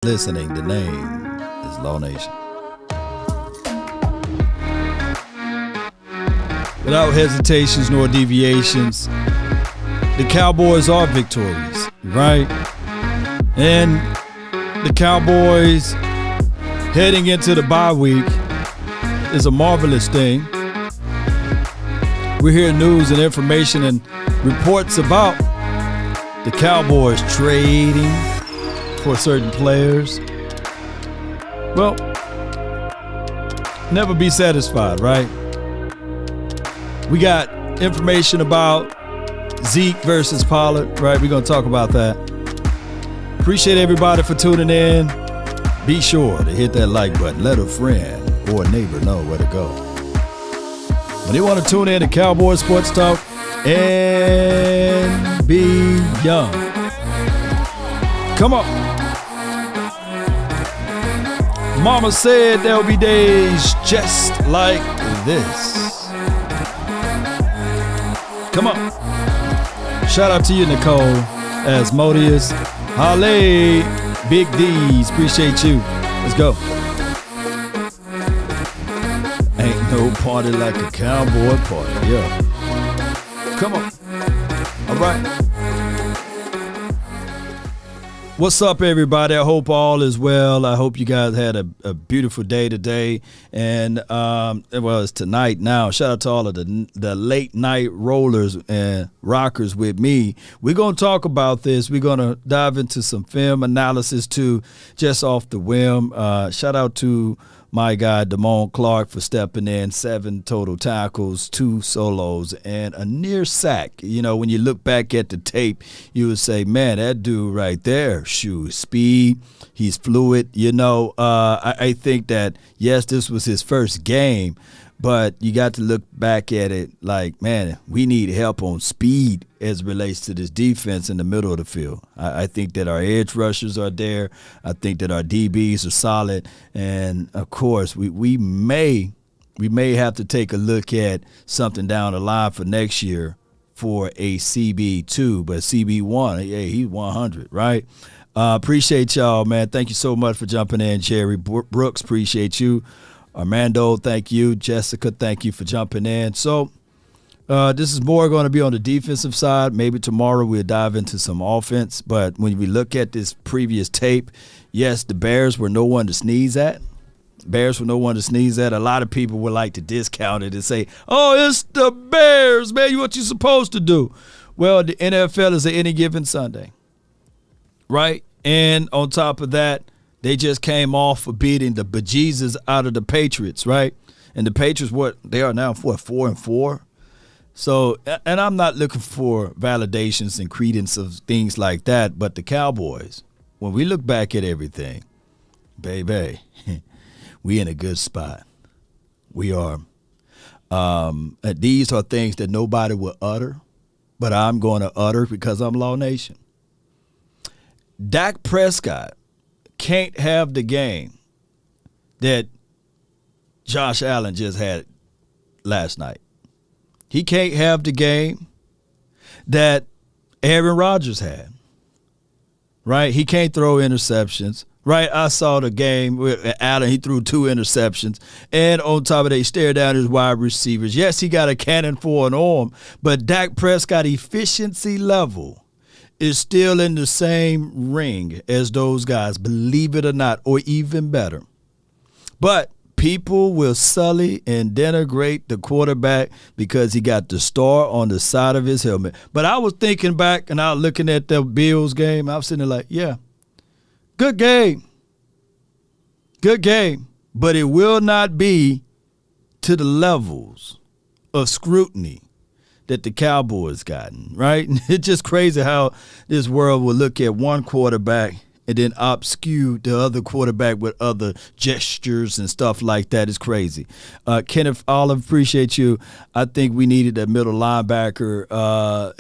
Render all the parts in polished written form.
Listening, the name is Law Nation. Without hesitations nor deviations, the Cowboys are victorious, right? And the Cowboys heading into the bye week is a marvelous thing. We hear news and information and reports about the Cowboys trading for certain players. Well, never be satisfied, right? We got information about Zeke versus Pollard, right? We're going to talk about that. Appreciate everybody for tuning in. Be sure to hit that like button. Let a friend or a neighbor know where to go. When they want to tune in to Cowboys Sports Talk and be young. Come on. Mama said there'll be days just like this. Come on. Shout out to you, Nicole, Asmodeus, Halle, Big D's. Appreciate you. Let's go. Ain't no party like a cowboy party. Yeah. Come on. All right. What's up, everybody? I hope all is well. I hope you guys had a beautiful day today. And, it's tonight now. Shout out to all of the late night rollers and rockers with me. We're going to talk about this. We're going to dive into some film analysis, too, just off the whim. Shout out to my guy, Damone Clark, for stepping in. 7 total tackles, 2 solos, and a near sack. You know, when you look back at the tape, you would say, man, that dude right there, speed, he's fluid. You know, I think that, yes, this was his first game, but you got to look back at it like, man, we need help on speed as it relates to this defense in the middle of the field. I think that our edge rushers are there. I think that our DBs are solid. And, of course, we may have to take a look at something down the line for next year for a CB2. But CB1, yeah, he's 100, right? Appreciate y'all, man. Thank you so much for jumping in, Jerry Brooks. Appreciate you. Armando, thank you. Jessica, thank you for jumping in. So this is more going to be on the defensive side. Maybe tomorrow we'll dive into some offense. But when we look at this previous tape, yes, the Bears were no one to sneeze at. A lot of people would like to discount it and say, oh, it's the Bears, man. What you supposed to do? Well, the NFL is any given Sunday, right? And on top of that, they just came off of beating the bejesus out of the Patriots, right? And the Patriots, they are now 4-4. So, and I'm not looking for validations and credence of things like that, but the Cowboys, when we look back at everything, baby, we in a good spot. We are. These are things that nobody will utter, but I'm going to utter because I'm Law Nation. Dak Prescott can't have the game that Josh Allen just had last night. He can't have the game that Aaron Rodgers had, right? He can't throw interceptions, right? I saw the game with Allen. He threw 2 interceptions, and on top of that, he stared down his wide receivers. Yes, he got a cannon for an arm, but Dak Prescott efficiency level is still in the same ring as those guys, believe it or not, or even better. But people will sully and denigrate the quarterback because he got the star on the side of his helmet. But I was thinking back and I was looking at the Bills game. I was sitting there like, yeah, good game. But it will not be to the levels of scrutiny that the Cowboys gotten, right? It's just crazy how this world will look at one quarterback and then obscure the other quarterback with other gestures and stuff like that. Is crazy. Kenneth Olive, appreciate you. I think we needed a middle linebacker.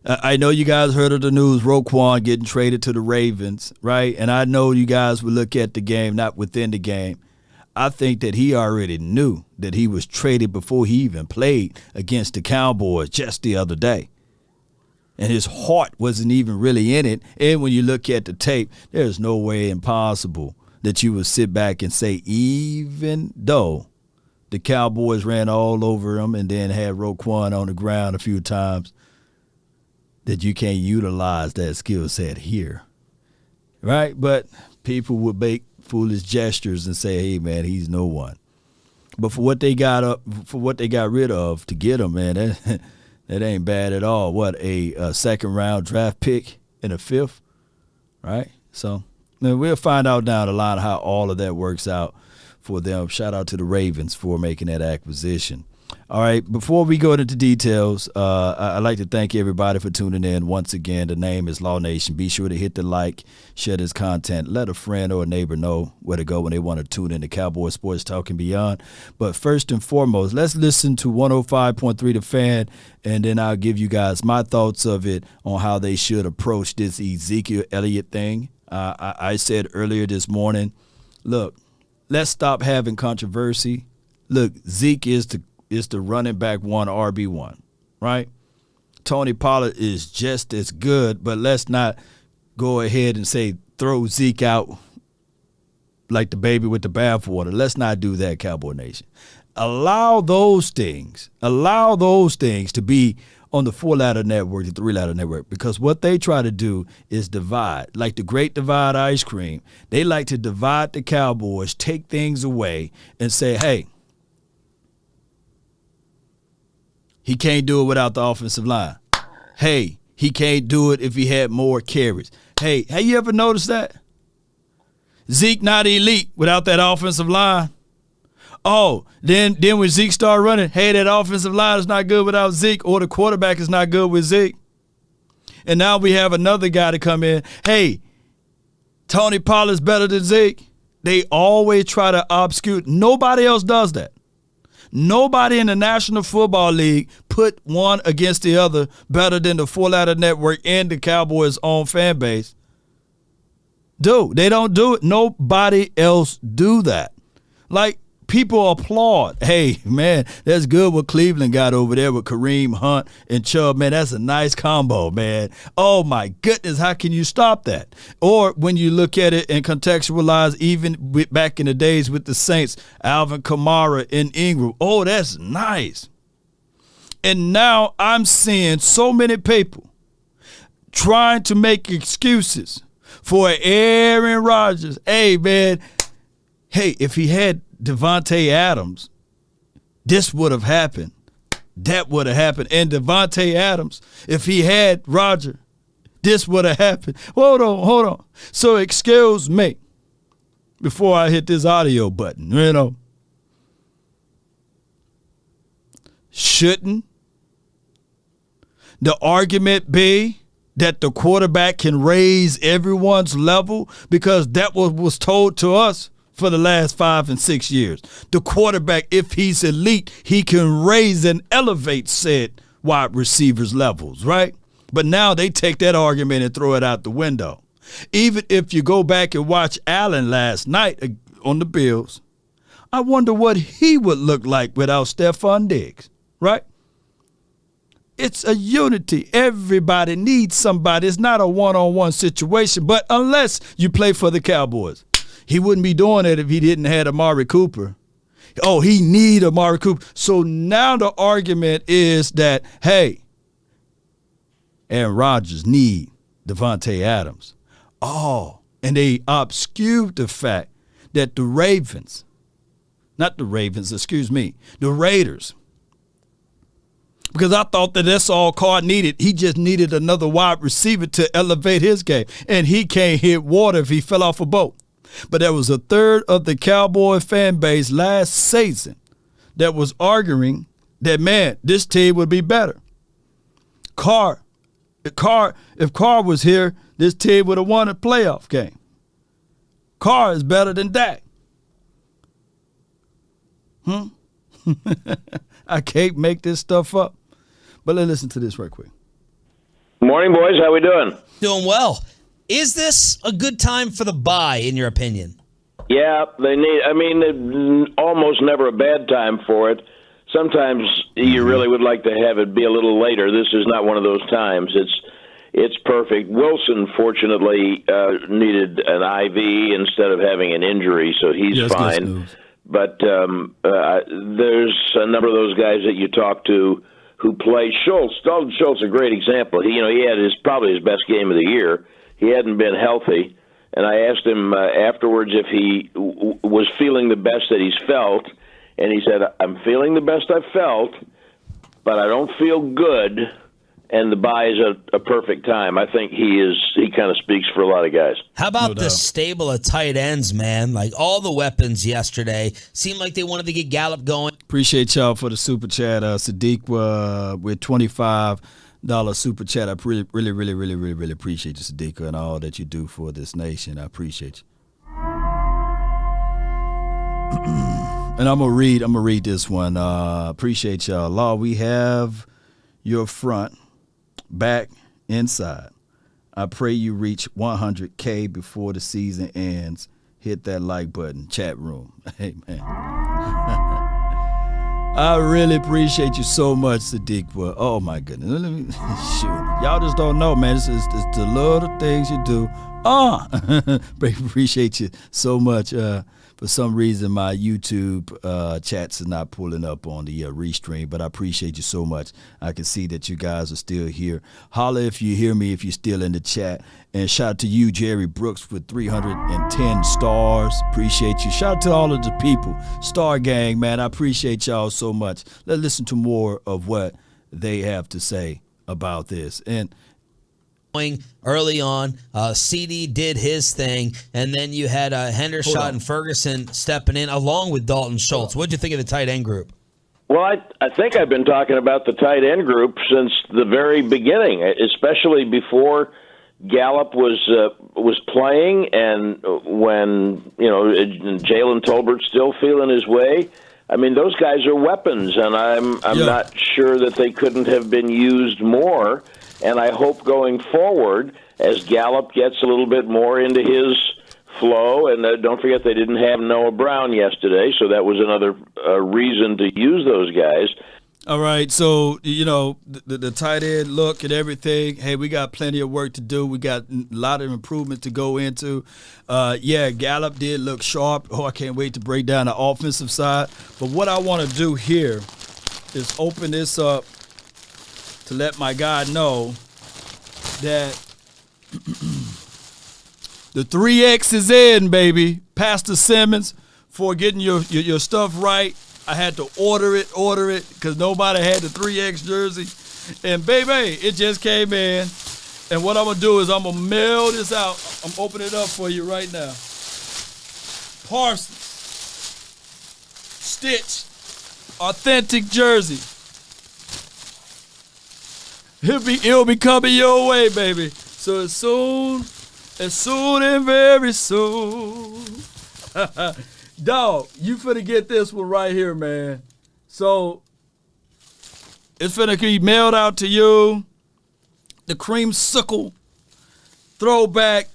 I know you guys heard of the news, Roquan getting traded to the Ravens, right? And I know you guys will look at the game, not within the game. I think that he already knew that he was traded before he even played against the Cowboys just the other day. and his heart wasn't even really in it. And when you look at the tape, there's no way impossible that you would sit back and say, even though the Cowboys ran all over him and then had Roquan on the ground a few times, that you can't utilize that skill set here, right? But people would make foolish gestures and say, hey, man, he's no one. But for what they got rid of to get him, man, that ain't bad at all. What, a second-round draft pick in a fifth, right? So man, we'll find out down the line how all of that works out for them. Shout out to the Ravens for making that acquisition. All right, before we go into details, I'd like to thank everybody for tuning in. Once again, the name is Law Nation. Be sure to hit the like, share this content, let a friend or a neighbor know where to go when they want to tune in to Cowboy Sports Talk and beyond. But first and foremost, let's listen to 105.3 The Fan, and then I'll give you guys my thoughts of it on how they should approach this Ezekiel Elliott thing. I said earlier this morning, look, let's stop having controversy. Look, Zeke is the running back one, RB1, right? Tony Pollard is just as good, but let's not go ahead and say throw Zeke out like the baby with the bathwater. Let's not do that, Cowboy Nation. Allow those things to be on the 4-ladder network, the 3-ladder network, because what they try to do is divide. Like the Great Divide ice cream, they like to divide the Cowboys, take things away, and say, hey, he can't do it without the offensive line. Hey, he can't do it if he had more carries. Hey, have you ever noticed that? Zeke not elite without that offensive line. Oh, then when Zeke started running, hey, that offensive line is not good without Zeke, or the quarterback is not good with Zeke. And now we have another guy to come in. Hey, Tony Pollard's better than Zeke. They always try to obscure. Nobody else does that. Nobody in the National Football League put one against the other better than the 4-ladder network and the Cowboys' own fan base. Dude, they don't do it. Nobody else do that. Like, people applaud. Hey, man, that's good what Cleveland got over there with Kareem Hunt and Chubb. Man, that's a nice combo, man. Oh, my goodness, how can you stop that? Or when you look at it and contextualize, even back in the days with the Saints, Alvin Kamara and Ingram. Oh, that's nice. And now I'm seeing so many people trying to make excuses for Aaron Rodgers. Hey, man, hey, if he had Devontae Adams, this would have happened. That would have happened. And Devontae Adams, if he had Roger, this would have happened. Hold on. So excuse me before I hit this audio button, Shouldn't the argument be that the quarterback can raise everyone's level? Because that was told to us for the last 5 and 6 years. The quarterback, if he's elite, he can raise and elevate said wide receivers levels, right? But now they take that argument and throw it out the window. Even if you go back and watch Allen last night on the Bills, I wonder what he would look like without Stephon Diggs, right? It's a unity. Everybody needs somebody. It's not a one-on-one situation, but unless you play for the Cowboys. He wouldn't be doing it if he didn't have Amari Cooper. Oh, he need Amari Cooper. So now the argument is that, hey, Aaron Rodgers need Devontae Adams. Oh, and they obscured the fact that the Raiders, because I thought that that's all Carr needed. He just needed another wide receiver to elevate his game, and he can't hit water if he fell off a boat. But there was a third of the Cowboy fan base last season that was arguing that, man, this team would be better. If Carr was here, this team would have won a playoff game. Carr is better than Dak. I can't make this stuff up. But let's listen to this right quick. Morning, boys. How we doing? Doing well. Is this a good time for the bye, in your opinion? Yeah, almost never a bad time for it. sometimes you really would like to have it be a little later. This is not one of those times. It's perfect. Wilson, fortunately, needed an IV instead of having an injury, so he's fine. But there's a number of those guys that you talk to who play. Dalton Schultz, a great example. He had probably his best game of the year. He hadn't been healthy, and I asked him afterwards if he was feeling the best that he's felt, and he said, "I'm feeling the best I've felt, but I don't feel good." And the bye is a perfect time. I think he kind of speaks for a lot of guys. How about the stable of tight ends, man? Like all the weapons yesterday seemed like they wanted to get Gallup going. Appreciate y'all for the super chat. Sadiq with $25 super chat. I really appreciate you, Sadiq, and all that you do for this nation. I appreciate you. And I'm gonna read this one. Appreciate y'all. Law, we have your front back inside. I pray you reach 100K before the season ends. Hit that like button. Chat room. Hey, man. I really appreciate you so much, Sadiq. Well, oh, my goodness. Let me, shoot. Y'all just don't know, man. It's the little things you do. Appreciate you so much. For some reason, my YouTube chats are not pulling up on the restream, but I appreciate you so much. I can see that you guys are still here. Holla if you hear me, if you're still in the chat. And shout out to you, Jerry Brooks, with 310 stars. Appreciate you. Shout out to all of the people. Star Gang, man, I appreciate y'all so much. Let's listen to more of what they have to say about this. And early on, CD did his thing, and then you had Hendershot and Ferguson stepping in along with Dalton Schultz. What did you think of the tight end group? Well, I think I've been talking about the tight end group since the very beginning, especially before Gallup was playing, and when Jalen Tolbert's still feeling his way. I mean, those guys are weapons, and I'm not sure that they couldn't have been used more. And I hope going forward, as Gallup gets a little bit more into his flow, and don't forget they didn't have Noah Brown yesterday, so that was another reason to use those guys. All right, so, the tight end look and everything, hey, we got plenty of work to do. We got a lot of improvement to go into. Gallup did look sharp. Oh, I can't wait to break down the offensive side. But what I want to do here is open this up to let my guy know that the 3X is in, baby. Pastor Simmons, for getting your stuff right. I had to order it because nobody had the 3X jersey. And, baby, it just came in. And what I'm going to do is I'm going to mail this out. I'm opening it up for you right now. Parsons. Stitch. Authentic jersey. It'll be coming your way, baby. So as soon and very soon. Dog, you finna get this one right here, man. So it's finna be mailed out to you. The creamsicle throwback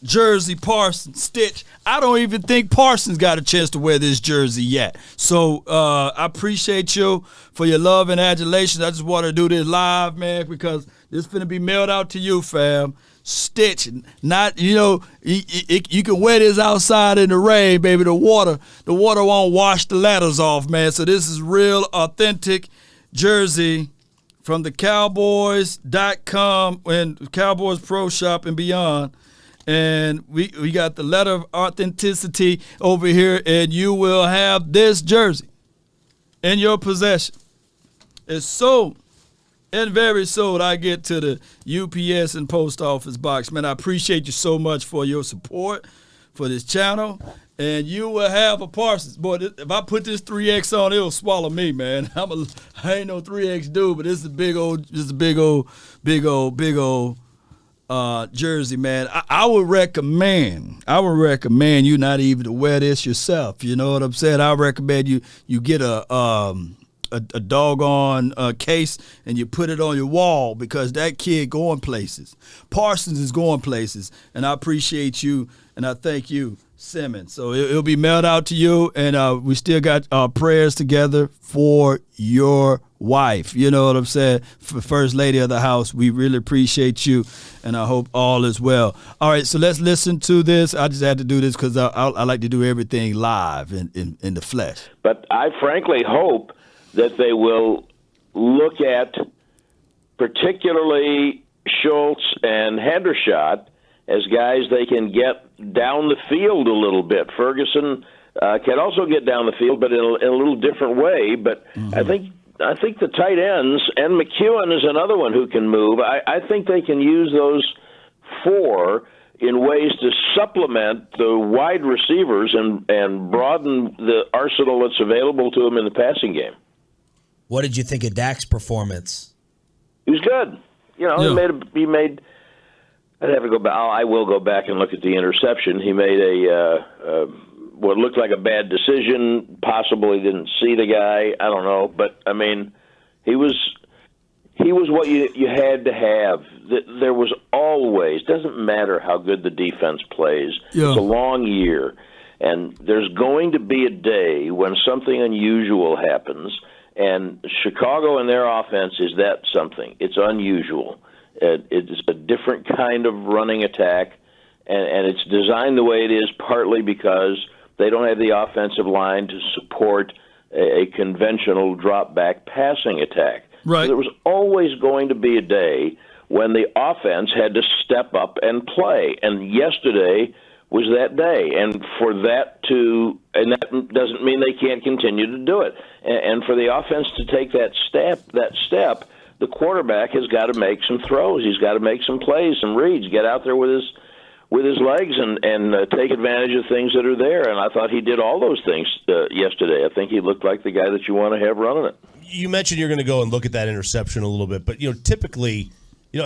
jersey, Parsons Stitch. I don't even think Parsons got a chance to wear this jersey yet. So I appreciate you for your love and adulation. I just want to do this live, man, because this finna be mailed out to you, fam. Stitch, not you can wear this outside in the rain, baby. The water won't wash the ladders off, man. So this is real authentic jersey from the Cowboys.com and Cowboys Pro Shop and beyond. And we got the letter of authenticity over here, and you will have this jersey in your possession as soon and very soon I get to the UPS and post office box. Man, I appreciate you so much for your support for this channel. And you will have a Parsons. Boy, if I put this 3X on, it'll swallow me, man. I ain't no 3X dude, but this is a big old jersey, man. I would recommend you not even to wear this yourself. You know what I'm saying? I recommend you get a doggone case and you put it on your wall, because that kid going places. Parsons is going places, and I appreciate you and I thank you, Simmons. So it'll be mailed out to you, and we still got our prayers together for your wife. You know what I'm saying? For First Lady of the House, we really appreciate you, and I hope all is well. All right, so let's listen to this. I just had to do this because I like to do everything live in the flesh. But I frankly hope that they will look at particularly Schultz and Hendershot as guys they can get down the field a little bit. Ferguson can also get down the field, but in a little different way. But I think the tight ends, and McEwen is another one who can move. I think they can use those four in ways to supplement the wide receivers and broaden the arsenal that's available to them in the passing game. What did you think of Dak's performance? He was good. He made. I'd have to go back. I will go back and look at the interception. He made what looked like a bad decision. Possibly didn't see the guy. I don't know, but I mean, he was what you had to have. There was always, doesn't matter how good the defense plays. Yeah. It's a long year, and there's going to be a day when something unusual happens. And Chicago and their offense is that something. It's unusual. It's a different kind of running attack, and it's designed the way it is partly because they don't have the offensive line to support a conventional drop-back passing attack. Right. So there was always going to be a day when the offense had to step up and play, and yesterday was that day. And for that and that doesn't mean they can't continue to do it. And for the offense to take that step, the quarterback has got to make some throws. He's got to make some plays, some reads, get out there with his legs and take advantage of things that are there. And I thought he did all those things yesterday. I think he looked like the guy that you want to have running it. You mentioned you're going to go and look at that interception a little bit, but typically,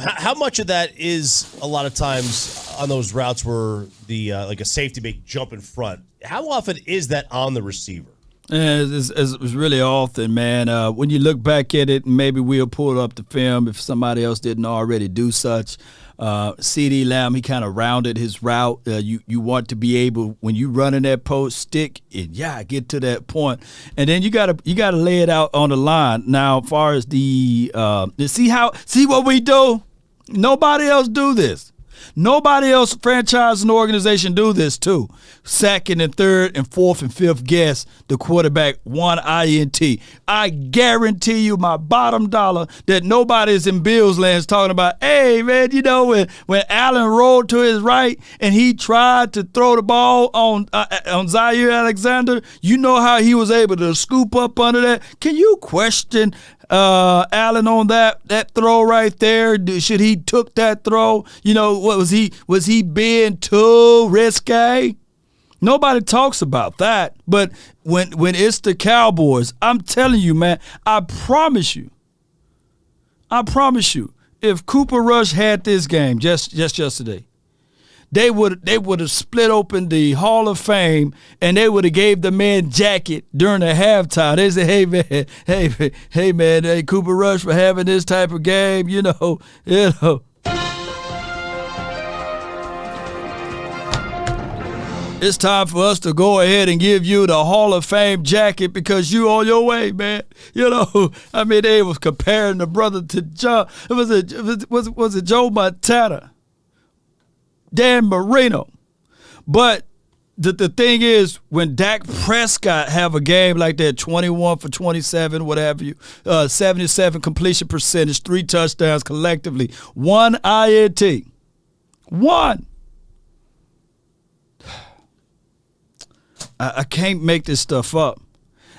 how much of that is a lot of times on those routes where the like a safety may jump in front? How often is that on the receiver? It's really often, man. When you look back at it, maybe we'll pull up the film if somebody else didn't already do such. CeeDee Lamb, he kind of rounded his route. You want to be able, when you run in that post, stick and get to that point, and then you gotta lay it out on the line. Now, as far as see what we do. Nobody else do this. Nobody else, franchise and organization, do this too. Second and third and fourth and fifth guess the quarterback one INT. I guarantee you my bottom dollar that nobody's in Bills lands talking about, hey, man, when Allen rolled to his right and he tried to throw the ball on Zaire Alexander, you know how he was able to scoop up under that? Can you question Allen on that throw right there? Should he took that throw? What was he being too risque? Nobody talks about that. But when it's the Cowboys, I'm telling you, man, I promise you, if Cooper Rush had this game just yesterday, they would have split open the Hall of Fame and they would have gave the man jacket during the halftime. They said, hey man, Cooper Rush for having this type of game, It's time for us to go ahead and give you the Hall of Fame jacket because you on your way, man. They was comparing the brother to Joe. Was it Joe Montana? Dan Marino. But the thing is, when Dak Prescott have a game like that, 21 for 27, what have you, 77 completion percentage, 3 touchdowns collectively, 1 INT. 1. I can't make this stuff up.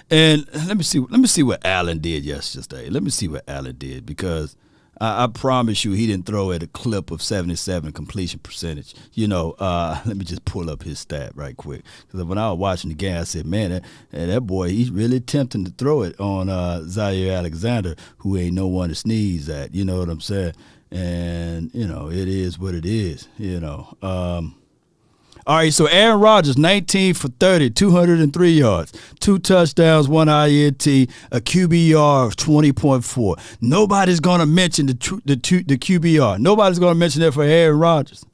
And let me see what Allen did yesterday. Let me see what Allen did because I promise you he didn't throw at a clip of 77 completion percentage. Let me just pull up his stat right quick. Because when I was watching the game, I said, man, that boy, he's really tempting to throw it on Zaire Alexander, who ain't no one to sneeze at. You know what I'm saying? And, it is what it is, All right, so Aaron Rodgers, 19 for 30, 203 yards, 2 touchdowns, 1 INT, a QBR of 20.4. Nobody's going to mention the QBR. Nobody's going to mention that for Aaron Rodgers.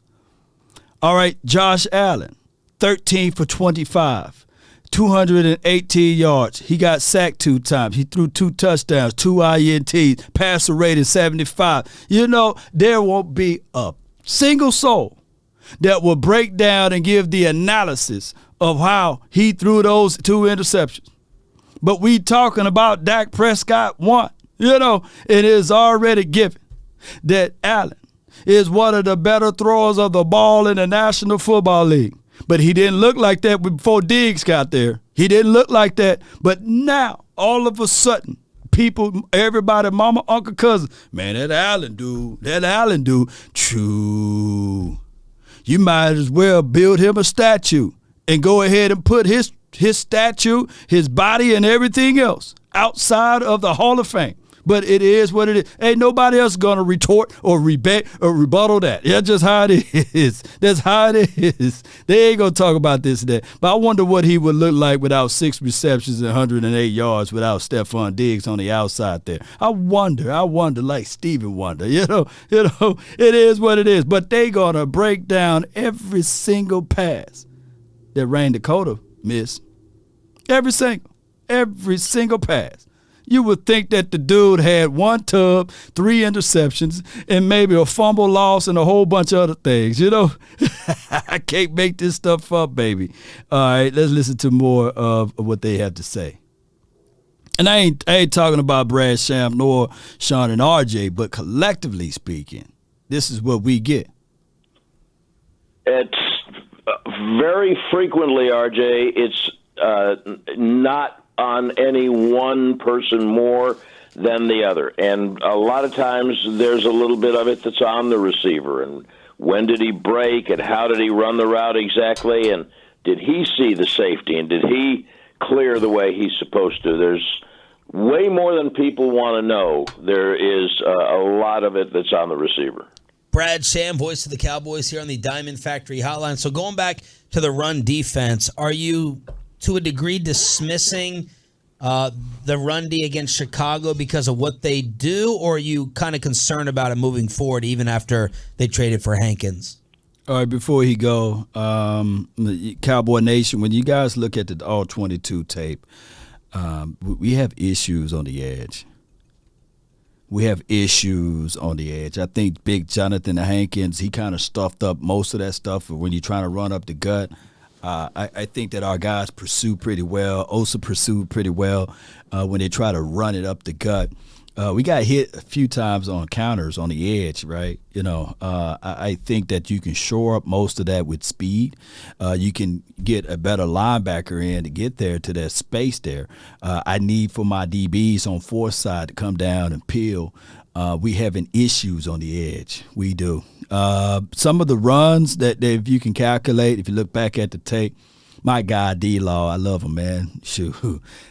All right, Josh Allen, 13 for 25, 218 yards. He got sacked 2 times. He threw 2 touchdowns, 2 INTs, passer rating 75. You know, there won't be a single soul that will break down and give the analysis of how he threw those 2 interceptions. But we talking about Dak Prescott one. You know, it is already given that Allen is one of the better throwers of the ball in the National Football League. But he didn't look like that before Diggs got there. He didn't look like that. But now, all of a sudden, people, everybody, mama, uncle, cousin, man, that Allen dude, true. You might as well build him a statue and go ahead and put his statue, his body, and everything else outside of the Hall of Fame. But it is what it is. Ain't nobody else going to retort or rebuttal that. That's just how it is. That's how it is. They ain't going to talk about this and that. But I wonder what he would look like without 6 receptions and 108 yards without Stephon Diggs on the outside there. I wonder like Stephen Wonder. You know, it is what it is. But they going to break down every single pass that Rain Dakota missed. Every single pass. You would think that the dude had 1 tub, 3 interceptions, and maybe a fumble loss and a whole bunch of other things. You know, I can't make this stuff up, baby. All right, let's listen to more of what they have to say. And I ain't talking about Brad Sham nor Sean and RJ, but collectively speaking, this is what we get. It's very frequently, RJ, it's not on any one person more than the other. And a lot of times there's a little bit of it that's on the receiver. And when did he break and how did he run the route exactly? And did he see the safety and did he clear the way he's supposed to? There's way more than people want to know. There is a lot of it that's on the receiver. Brad Sham, voice of the Cowboys here on the Diamond Factory Hotline. So going back to the run defense, are you to a degree dismissing the run D against Chicago because of what they do, or are you kind of concerned about it moving forward even after they traded for Hankins? All right, before he go, Cowboy Nation, when you guys look at the All-22 tape, we have issues on the edge. I think Big Jonathan Hankins, he kind of stuffed up most of that stuff when you're trying to run up the gut. I think that our guys pursue pretty well. Osa pursued pretty well when they try to run it up the gut. We got hit a few times on counters on the edge, right? You know, I think that you can shore up most of that with speed. You can get a better linebacker in to get there to that space there. I need for my DBs on fourth side to come down and peel. We having issues on the edge. We do. Some of the runs that if you can calculate, if you look back at the tape, my guy D-Law, I love him, man. Shoot,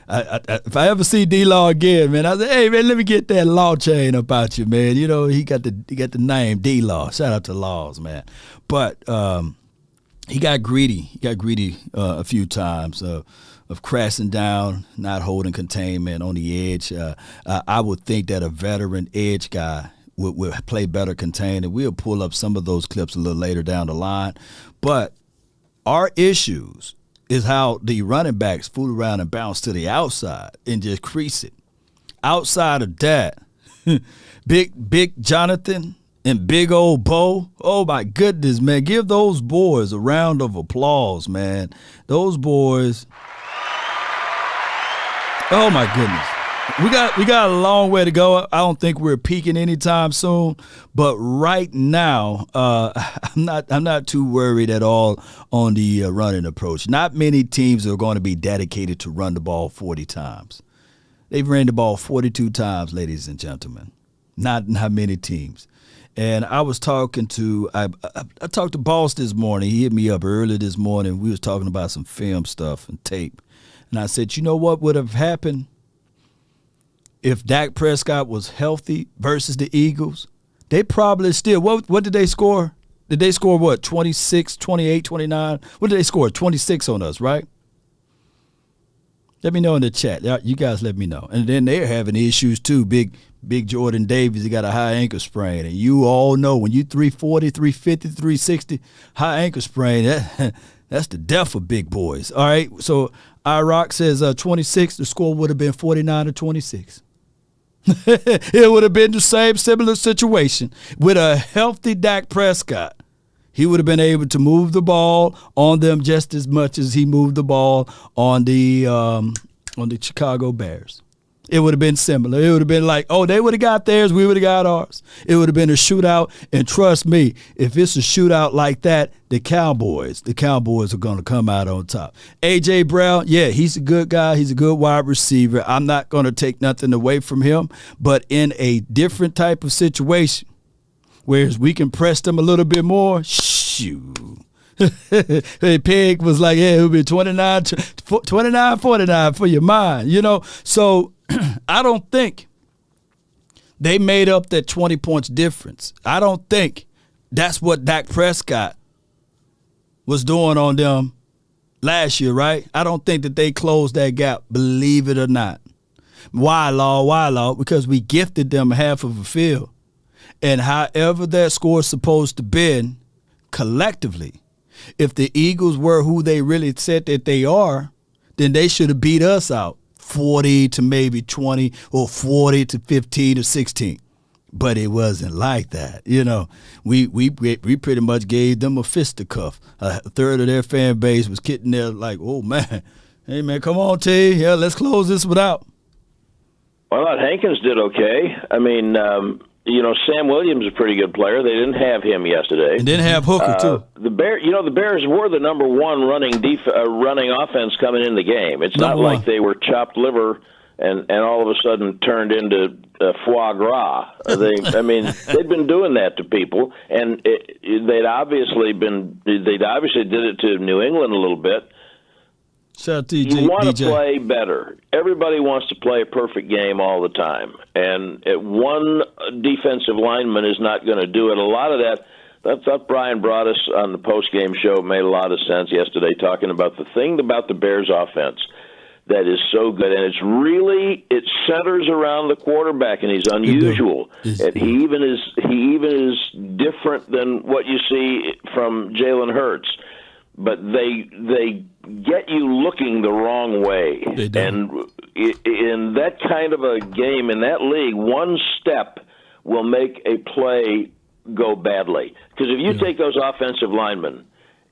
if I ever see D-Law again, man, I say, hey, man, let me get that law chain about you, man. You know, he got the name D-Law. Shout out to Laws, man. But he got greedy. He got greedy a few times of crashing down, not holding containment on the edge. I would think that a veteran edge guy would play better contained, and we'll pull up some of those clips a little later down the line. But our issues is how the running backs fool around and bounce to the outside and just crease it. Outside of that, big Jonathan and big old Bo, oh my goodness, man. Give those boys a round of applause, man. Those boys, oh my goodness. We got a long way to go. I don't think we're peaking anytime soon, but right now, I'm not too worried at all on the running approach. Not many teams are going to be dedicated to run the ball 40 times. They've ran the ball 42 times, ladies and gentlemen. Not many teams. And I was talking to I talked to Boss this morning. He hit me up early this morning. We was talking about some film stuff and tape, and I said, you know what would have happened if Dak Prescott was healthy versus the Eagles? They probably still, what did they score? Did they score what, 26, 28, 29? What did they score? 26 on us, right? Let me know in the chat. You guys let me know. And then they're having issues too. Big Jordan Davis, he got a high ankle sprain. And you all know when you 340, 350, 360, high ankle sprain, that's the death of big boys. All right. So iRock says 26, the score would have been 49-26. It would have been the same similar situation with a healthy Dak Prescott. He would have been able to move the ball on them just as much as he moved the ball on the Chicago Bears. It would have been similar. It would have been like, oh, they would have got theirs, we would have got ours. It would have been a shootout, and trust me, if it's a shootout like that, the Cowboys are going to come out on top. A.J. Brown, yeah, he's a good guy. He's a good wide receiver. I'm not going to take nothing away from him, but in a different type of situation, whereas we can press them a little bit more, shoot. Hey, Peg was like, yeah, it would be 29-49 for your mind, you know. So I don't think they made up that 20 points difference. I don't think that's what Dak Prescott was doing on them last year, right? I don't think that they closed that gap, believe it or not. Why, Law? Because we gifted them half of a field. And however that score is supposed to be collectively, if the Eagles were who they really said that they are, then they should have beat us out 40 to maybe 20 or 40 to 15 or 16. But it wasn't like that. You know, we pretty much gave them a fisticuff. A third of their fan base was getting there like, oh, man, hey, man, come on, T. Yeah, let's close this one out. Well, I thought Hankins did okay. I mean, Sam Williams is a pretty good player. They didn't have him yesterday. And didn't have Hooker, too. The Bears were the number one running offense coming in the game. It's not like they were chopped liver and all of a sudden turned into foie gras. They'd been doing that to people, and they'd obviously did it to New England a little bit. You want to play better. Everybody wants to play a perfect game all the time, and one defensive lineman is not going to do it. A lot of that, I thought Brian brought us on the post-game show. It made a lot of sense yesterday, talking about the thing about the Bears' offense that is so good, and it centers around the quarterback, and he's unusual. And he even is different than what you see from Jalen Hurts. But they get you looking the wrong way. And in that kind of a game, in that league, one step will make a play go badly. Because if you take those offensive linemen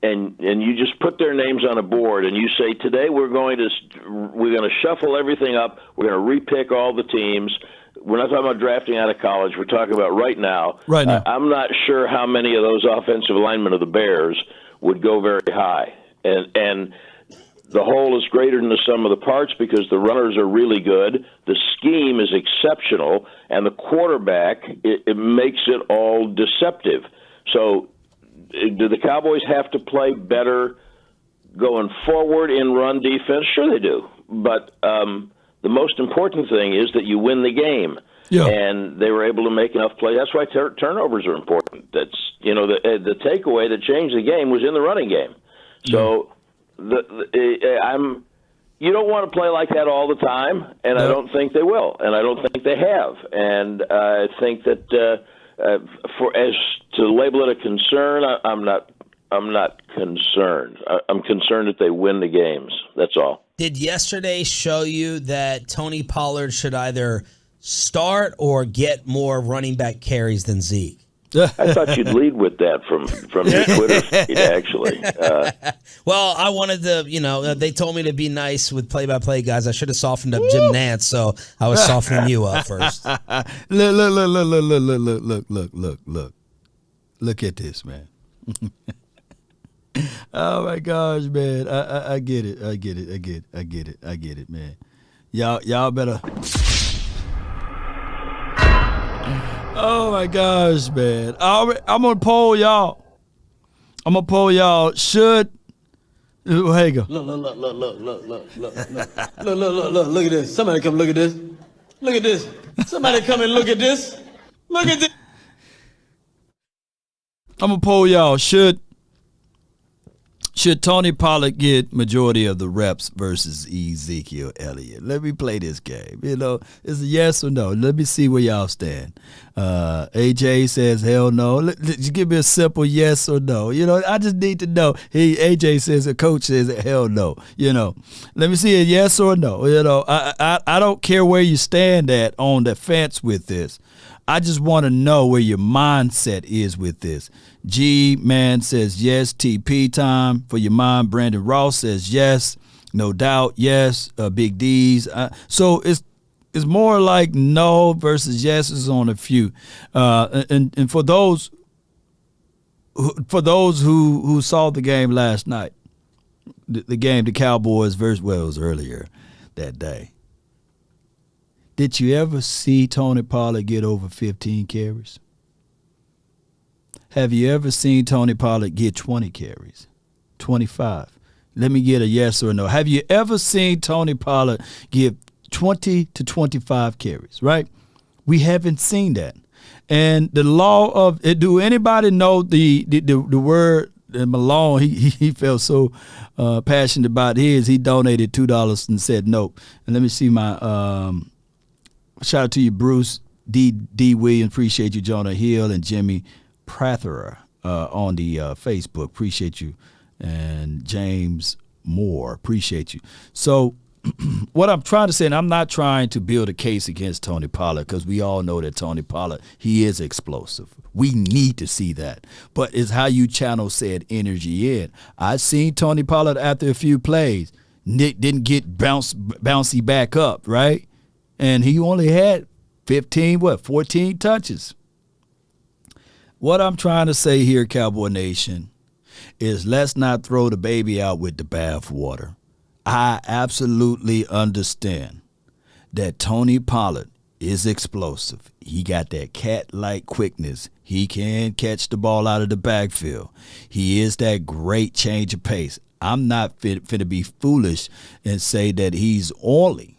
and you just put their names on a board and you say, today we're going to shuffle everything up, we're going to repick all the teams. We're not talking about drafting out of college. We're talking about right now. I'm not sure how many of those offensive linemen of the Bears would go very high. And the whole is greater than the sum of the parts because the runners are really good, the scheme is exceptional, and the quarterback, it makes it all deceptive. So do the Cowboys have to play better going forward in run defense? Sure they do. But the most important thing is that you win the game. Yeah. And they were able to make enough plays. That's why turnovers are important. That's the takeaway that changed the game was in the running game. So you don't want to play like that all the time, and I don't think they will, and I don't think they have. And I think that as to label it a concern, I'm not concerned. I'm concerned that they win the games. That's all. Did yesterday show you that Tony Pollard should either start or get more running back carries than Zeke? I thought you'd lead with that from your Twitter feed, actually. Well, I wanted to, they told me to be nice with play-by-play guys. I should have softened up Jim Nantz, so I was softening you up first. Look at this, man. Oh my gosh, man. I get it. I get it, man. Y'all better. Oh my gosh, man. I'm gonna poll y'all. Should here you go. Look at this. Somebody come look at this. Look at this. Somebody come and look at this. Look at this. I'm gonna poll y'all. Should Should Tony Pollard get majority of the reps versus Ezekiel Elliott? Let me play this game. It's a yes or no. Let me see where y'all stand. AJ says hell no. Just give me a simple yes or no. I just need to know. AJ says the coach says hell no. Let me see a yes or no. I don't care where you stand at on the fence with this. I just want to know where your mindset is with this. G-Man says yes. TP time for your mind. Brandon Ross says yes. No doubt, yes. Big D's. So it's more like no versus yeses on a few. And for those who saw the game last night, the game, the Cowboys versus, well, it was earlier that day. Did you ever see Tony Pollard get over 15 carries? Have you ever seen Tony Pollard get 20 carries? 25? Let me get a yes or a no. Have you ever seen Tony Pollard get 20 to 25 carries, right? We haven't seen that. And the law of, do anybody know the word, Malone, he felt so passionate about his, he donated $2 and said no. And let me see my, shout out to you, Bruce D. Williams. Appreciate you, Jonah Hill and Jimmy Prathera on the Facebook. Appreciate you. And James Moore. Appreciate you. So what I'm trying to say, and I'm not trying to build a case against Tony Pollard because we all know that Tony Pollard, he is explosive. We need to see that. But it's how you channel said energy in. I seen Tony Pollard after a few plays. Nick didn't get bouncy back up, right? And he only had 14 touches. What I'm trying to say here, Cowboy Nation, is let's not throw the baby out with the bathwater. I absolutely understand that Tony Pollard is explosive. He got that cat-like quickness. He can catch the ball out of the backfield. He is that great change of pace. I'm not fit to be foolish and say that he's only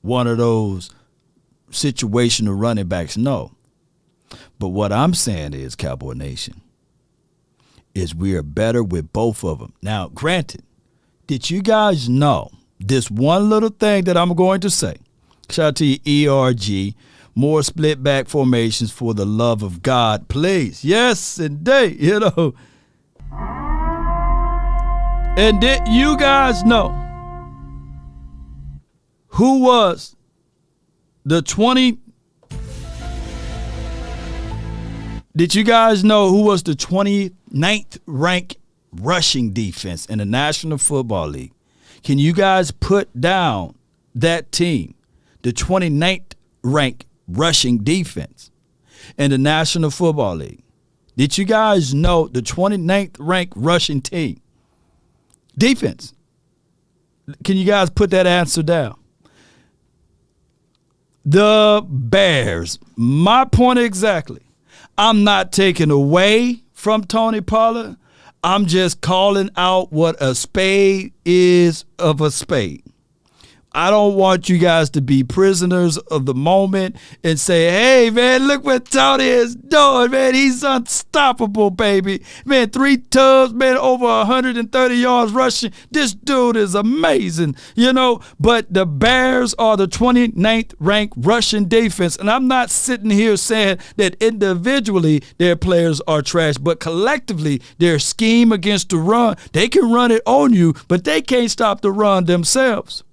one of those situational running backs. No. But what I'm saying is, Cowboy Nation, is we are better with both of them. Now, granted, did you guys know this one little thing that I'm going to say? Shout out to you, ERG. More split back formations for the love of God, please. Yes, indeed. And did you guys know who was Did you guys know who was the 29th ranked rushing defense in the National Football League? Can you guys put down that team, the 29th ranked rushing defense in the National Football League? Did you guys know the 29th ranked rushing team? Defense. Can you guys put that answer down? The Bears. My point exactly. I'm not taking away from Tony Pollard. I'm just calling out what a spade is of a spade. I don't want you guys to be prisoners of the moment and say, hey, man, look what Tony is doing, man. He's unstoppable, baby. Man, 3 tubs, man, over 130 yards rushing. This dude is amazing, But the Bears are the 29th ranked rushing defense. And I'm not sitting here saying that individually their players are trash, but collectively their scheme against the run, they can run it on you, but they can't stop the run themselves.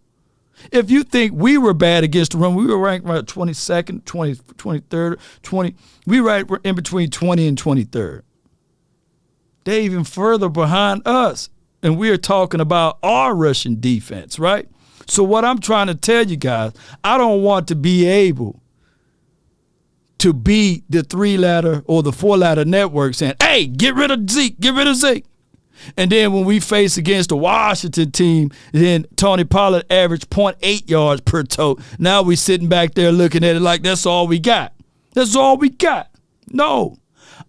If you think we were bad against the run, we were ranked right 22nd, 23rd, 20. We right in between 20 and 23rd. They're even further behind us. And we're talking about our rushing defense, right? So what I'm trying to tell you guys, I don't want to be able to be the 3-ladder or the 4-ladder network saying, hey, get rid of Zeke, get rid of Zeke. And then when we face against the Washington team, then Tony Pollard averaged 0.8 yards per tote. Now we sitting back there looking at it like that's all we got. That's all we got. No.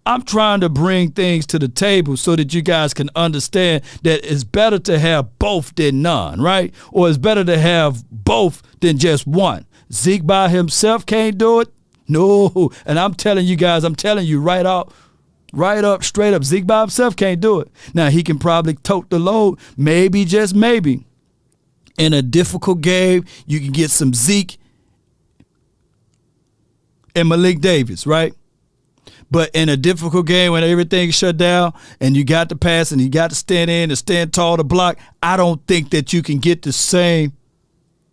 I'm trying to bring things to the table so that you guys can understand that it's better to have both than none, right? Or it's better to have both than just one. Zeke by himself can't do it? No. And I'm telling you guys, I'm telling you right out Right up, straight up. Zeke by himself can't do it. Now, he can probably tote the load, maybe, just maybe. In a difficult game, you can get some Zeke and Malik Davis, right? But in a difficult game when everything's shut down and you got to pass and you got to stand in and stand tall to block, I don't think that you can get the same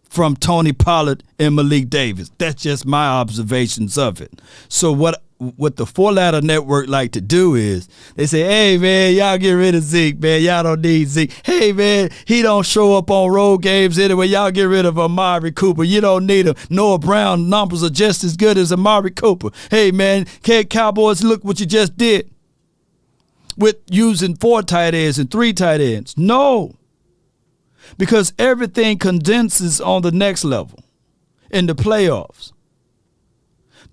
from Tony Pollard and Malik Davis. That's just my observations of it. So what the Four Ladder Network like to do is they say, hey, man, y'all get rid of Zeke, man. Y'all don't need Zeke. Hey, man, he don't show up on road games anyway. Y'all get rid of Amari Cooper. You don't need him. Noah Brown numbers are just as good as Amari Cooper. Hey, man, Cowboys, look what you just did with using 4 tight ends and 3 tight ends. No, because everything condenses on the next level in the playoffs.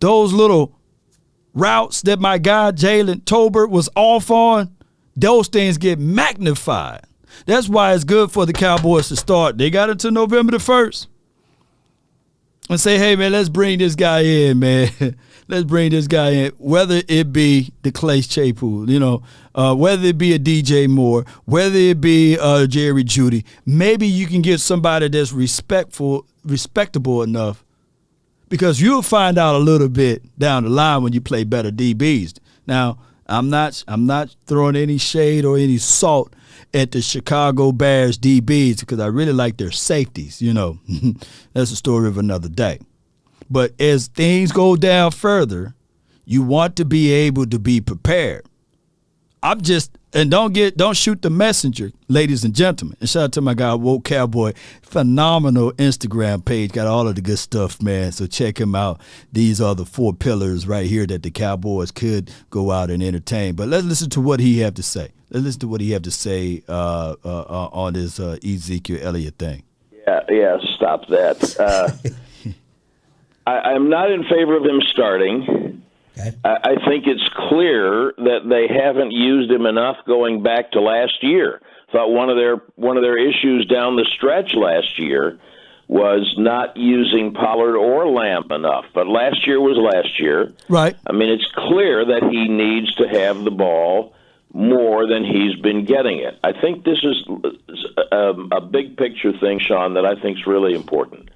Those little routes that my guy Jalen Tolbert was off on, those things get magnified. That's why it's good for the Cowboys to start. They got until November the 1st. And say, hey, man, let's bring this guy in, man. Let's bring this guy in, whether it be the Clay Chapel, whether it be a DJ Moore, whether it be Jerry Jeudy. Maybe you can get somebody that's respectable enough, because you'll find out a little bit down the line when you play better DBs. Now, I'm not throwing any shade or any salt at the Chicago Bears DBs because I really like their safeties. That's a story of another day. But as things go down further, you want to be able to be prepared. Don't shoot the messenger, ladies and gentlemen. And shout out to my guy, Woke Cowboy. Phenomenal Instagram page. Got all of the good stuff, man. So check him out. These are the 4 pillars right here that the Cowboys could go out and entertain. But let's listen to what he have to say. Let's listen to what he have to say on this Ezekiel Elliott thing. Yeah, stop that. I'm not in favor of him starting. Okay. I think it's clear that they haven't used him enough going back to last year. Thought one of their issues down the stretch last year was not using Pollard or Lamb enough. But last year was last year. Right. I mean, it's clear that he needs to have the ball more than he's been getting it. I think this is a big picture thing, Sean, that I think is really important.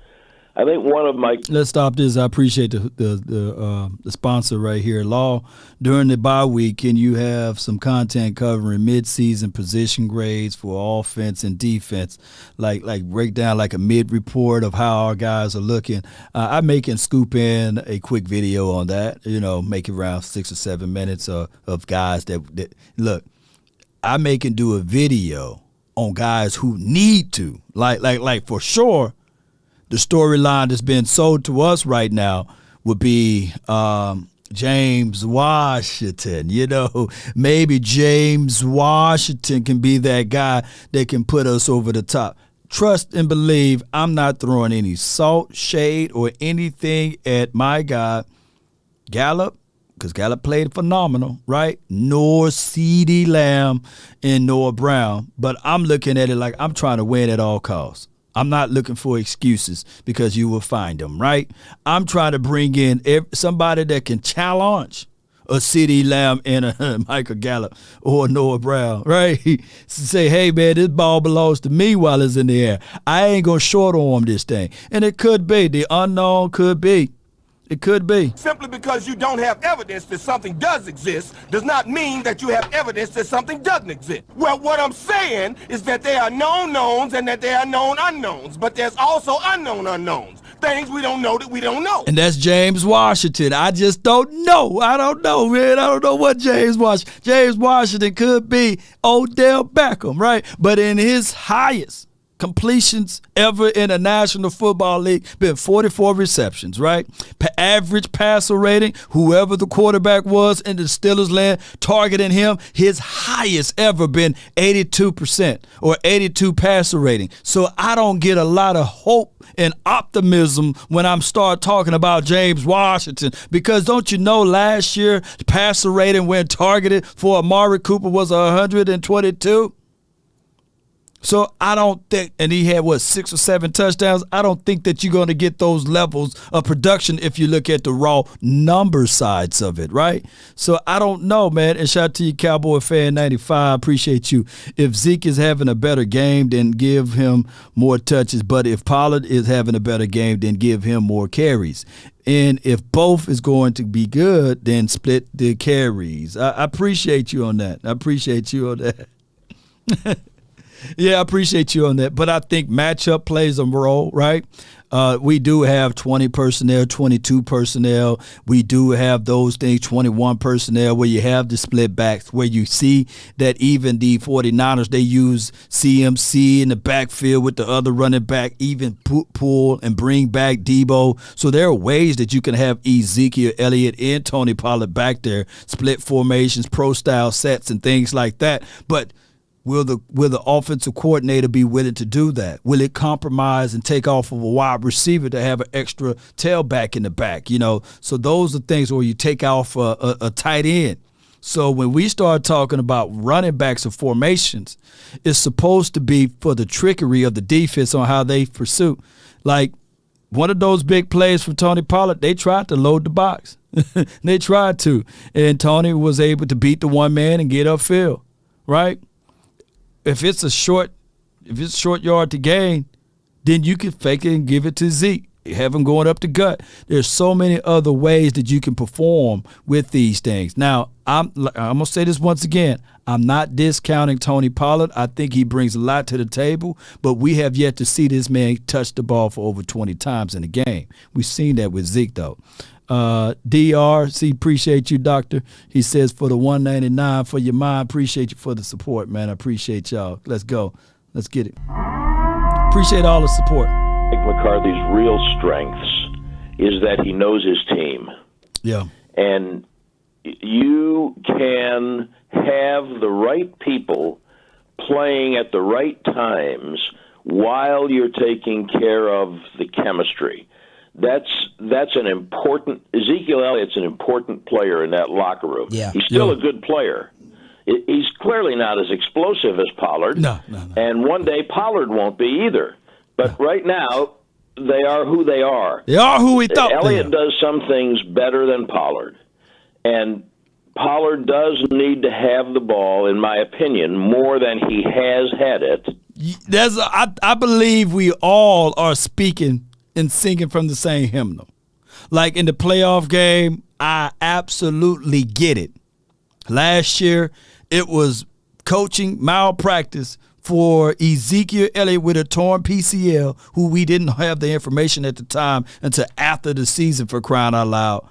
I think one of my... Let's stop this. I appreciate the sponsor right here. Law, during the bye week, can you have some content covering mid-season position grades for offense and defense, like break down like a mid-report of how our guys are looking? I make and scoop in a quick video on that, make it around 6 or 7 minutes of guys that look, I make and do a video on guys who need to, like for sure. The storyline that's been sold to us right now would be James Washington. Maybe James Washington can be that guy that can put us over the top. Trust and believe, I'm not throwing any salt, shade, or anything at my guy, Gallup, because Gallup played phenomenal, right? Nor CeeDee Lamb and Noah Brown. But I'm looking at it like I'm trying to win at all costs. I'm not looking for excuses because you will find them, right? I'm trying to bring in somebody that can challenge a CeeDee Lamb and a Michael Gallup or Noah Brown, right? Say, hey, man, this ball belongs to me while it's in the air. I ain't going to short arm this thing. And it could be. The unknown could be. It could be. Simply because you don't have evidence that something does exist does not mean that you have evidence that something doesn't exist. Well, what I'm saying is that there are known knowns and that there are known unknowns, but there's also unknown unknowns. Things we don't know that we don't know. And that's James Washington. I just don't know. I don't know, man. I don't know what James Washington could be Odell Beckham, right? But in his highest completions ever in the National Football League, been 44 receptions, right? Average passer rating, whoever the quarterback was in the Steelers land, targeting him, his highest ever been 82% or 82 passer rating. So I don't get a lot of hope and optimism when I'm start talking about James Washington, because don't you know last year the passer rating when targeted for Amari Cooper was 122? So I don't think, and he had, 6 or 7 touchdowns? I don't think that you're going to get those levels of production if you look at the raw number sides of it, right? So I don't know, man. And shout out to you, Cowboy Fan 95. Appreciate you. If Zeke is having a better game, then give him more touches. But if Pollard is having a better game, then give him more carries. And if both is going to be good, then split the carries. I appreciate you on that. Yeah, I appreciate you on that. But I think matchup plays a role, right? We do have 20 personnel, 22 personnel. We do have those things, 21 personnel, where you have the split backs, where you see that even the 49ers, they use CMC in the backfield with the other running back, even pull and bring back Debo. So there are ways that you can have Ezekiel Elliott and Tony Pollard back there, split formations, pro-style sets, and things like that. But will the offensive coordinator be willing to do that? Will it compromise and take off of a wide receiver to have an extra tailback in the back? So those are things where you take off a tight end. So when we start talking about running backs or formations, it's supposed to be for the trickery of the defense on how they pursue. Like one of those big plays from Tony Pollard, they tried to load the box. They tried to. And Tony was able to beat the one man and get upfield, right? If it's short yard to gain, then you can fake it and give it to Zeke. You have him going up the gut. There's so many other ways that you can perform with these things. Now, I'm going to say this once again. I'm not discounting Tony Pollard. I think he brings a lot to the table, but we have yet to see this man touch the ball for over 20 times in a game. We've seen that with Zeke, though. DRC, appreciate you, doctor. He says for the $1.99 for your mind. Appreciate you for the support, man. I appreciate y'all. Let's go. Let's get it. Appreciate all the support. Mike McCarthy's real strengths is that he knows his team. Yeah. And you can have the right people playing at the right times while you're taking care of the chemistry. That's an important – Ezekiel Elliott's an important player in that locker room. Yeah. He's still a good player. He's clearly not as explosive as Pollard. No. And one day Pollard won't be either. But right now, they are who they are. They are who we thought Elliott does some things better than Pollard. And Pollard does need to have the ball, in my opinion, more than he has had it. I believe we all are speaking and singing from the same hymnal. Like in the playoff game, I absolutely get it. Last year, it was coaching malpractice for Ezekiel Elliott with a torn PCL, who we didn't have the information at the time until after the season, for crying out loud.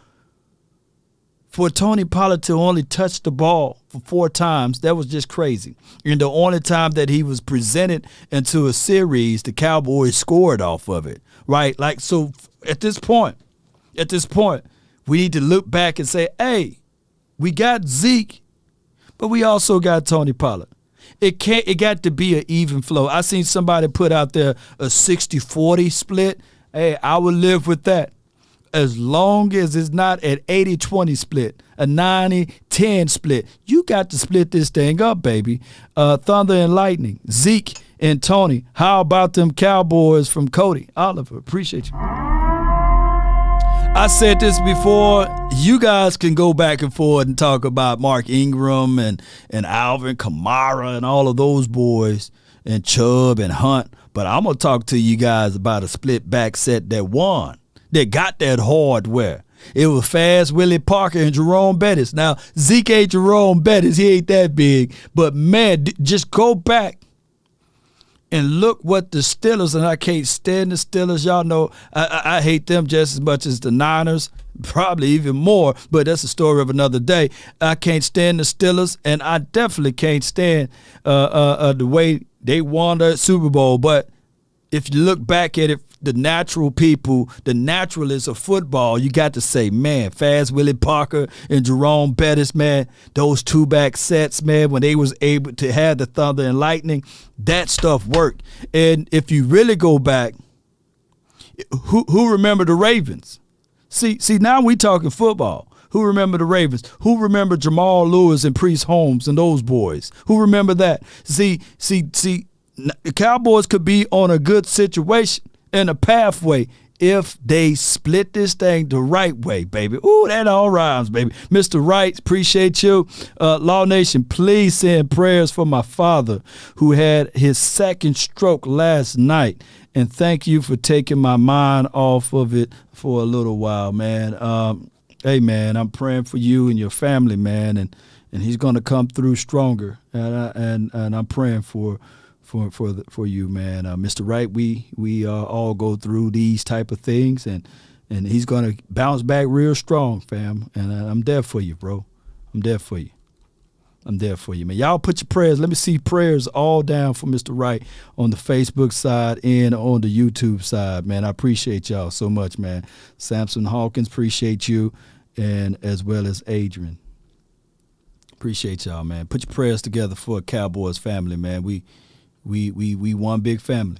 For Tony Pollard to only touch the ball for 4 times, that was just crazy. And the only time that he was presented into a series, the Cowboys scored off of it, right? Like, so at this point, we need to look back and say, hey, we got Zeke, but we also got Tony Pollard. It got to be an even flow. I seen somebody put out there a 60-40 split. Hey, I would live with that. As long as it's not an 80-20 split, a 90-10 split. You got to split this thing up, baby. Thunder and Lightning, Zeke and Tony. How about them Cowboys from Cody? Oliver, appreciate you. I said this before. You guys can go back and forth and talk about Mark Ingram and Alvin Kamara and all of those boys and Chubb and Hunt. But I'm going to talk to you guys about a split back set that won. They got that hardware. It was Fast Willie Parker and Jerome Bettis. Now, Zeke ain't Jerome Bettis. He ain't that big. But, man, just go back and look what the Steelers, and I can't stand the Steelers. Y'all know I hate them just as much as the Niners, probably even more, but that's a story of another day. I can't stand the Steelers, and I definitely can't stand the way they won the Super Bowl. But if you look back at it, the natural people, the naturalists of football, you got to say, man, Fast Willie Parker and Jerome Bettis, man, those 2-back sets, man, when they was able to have the Thunder and Lightning, that stuff worked. And if you really go back, who remember the Ravens? See, now we talking football. Who remember the Ravens? Who remember Jamal Lewis and Priest Holmes and those boys? Who remember that? See, The Cowboys could be on a good situation and a pathway if they split this thing the right way, baby. Ooh, that all rhymes, baby. Mr. Wright, appreciate you. Law Nation, please send prayers for my father who had his second stroke last night. And thank you for taking my mind off of it for a little while, man. Hey, man, I'm praying for you and your family, man, and he's going to come through stronger. And I'm praying for you, man. Mr. Wright, we all go through these type of things, and he's going to bounce back real strong, fam. And I'm there for you, bro. I'm there for you. I'm there for you, man. Y'all put your prayers. Let me see prayers all down for Mr. Wright on the Facebook side and on the YouTube side, man. I appreciate y'all so much, man. Samson Hawkins, appreciate you, and as well as Adrian. Appreciate y'all, man. Put your prayers together for a Cowboys family, man. We one big family.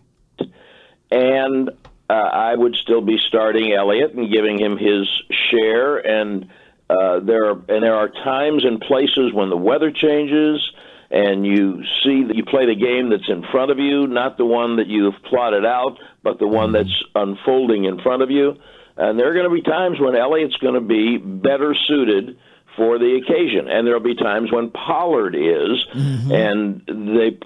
And I would still be starting Elliott and giving him his share. And there are times and places when the weather changes, and you see that you play the game that's in front of you, not the one that you've plotted out, but the one that's unfolding in front of you. And there are going to be times when Elliott's going to be better suited for the occasion, and there'll be times when Pollard is, and they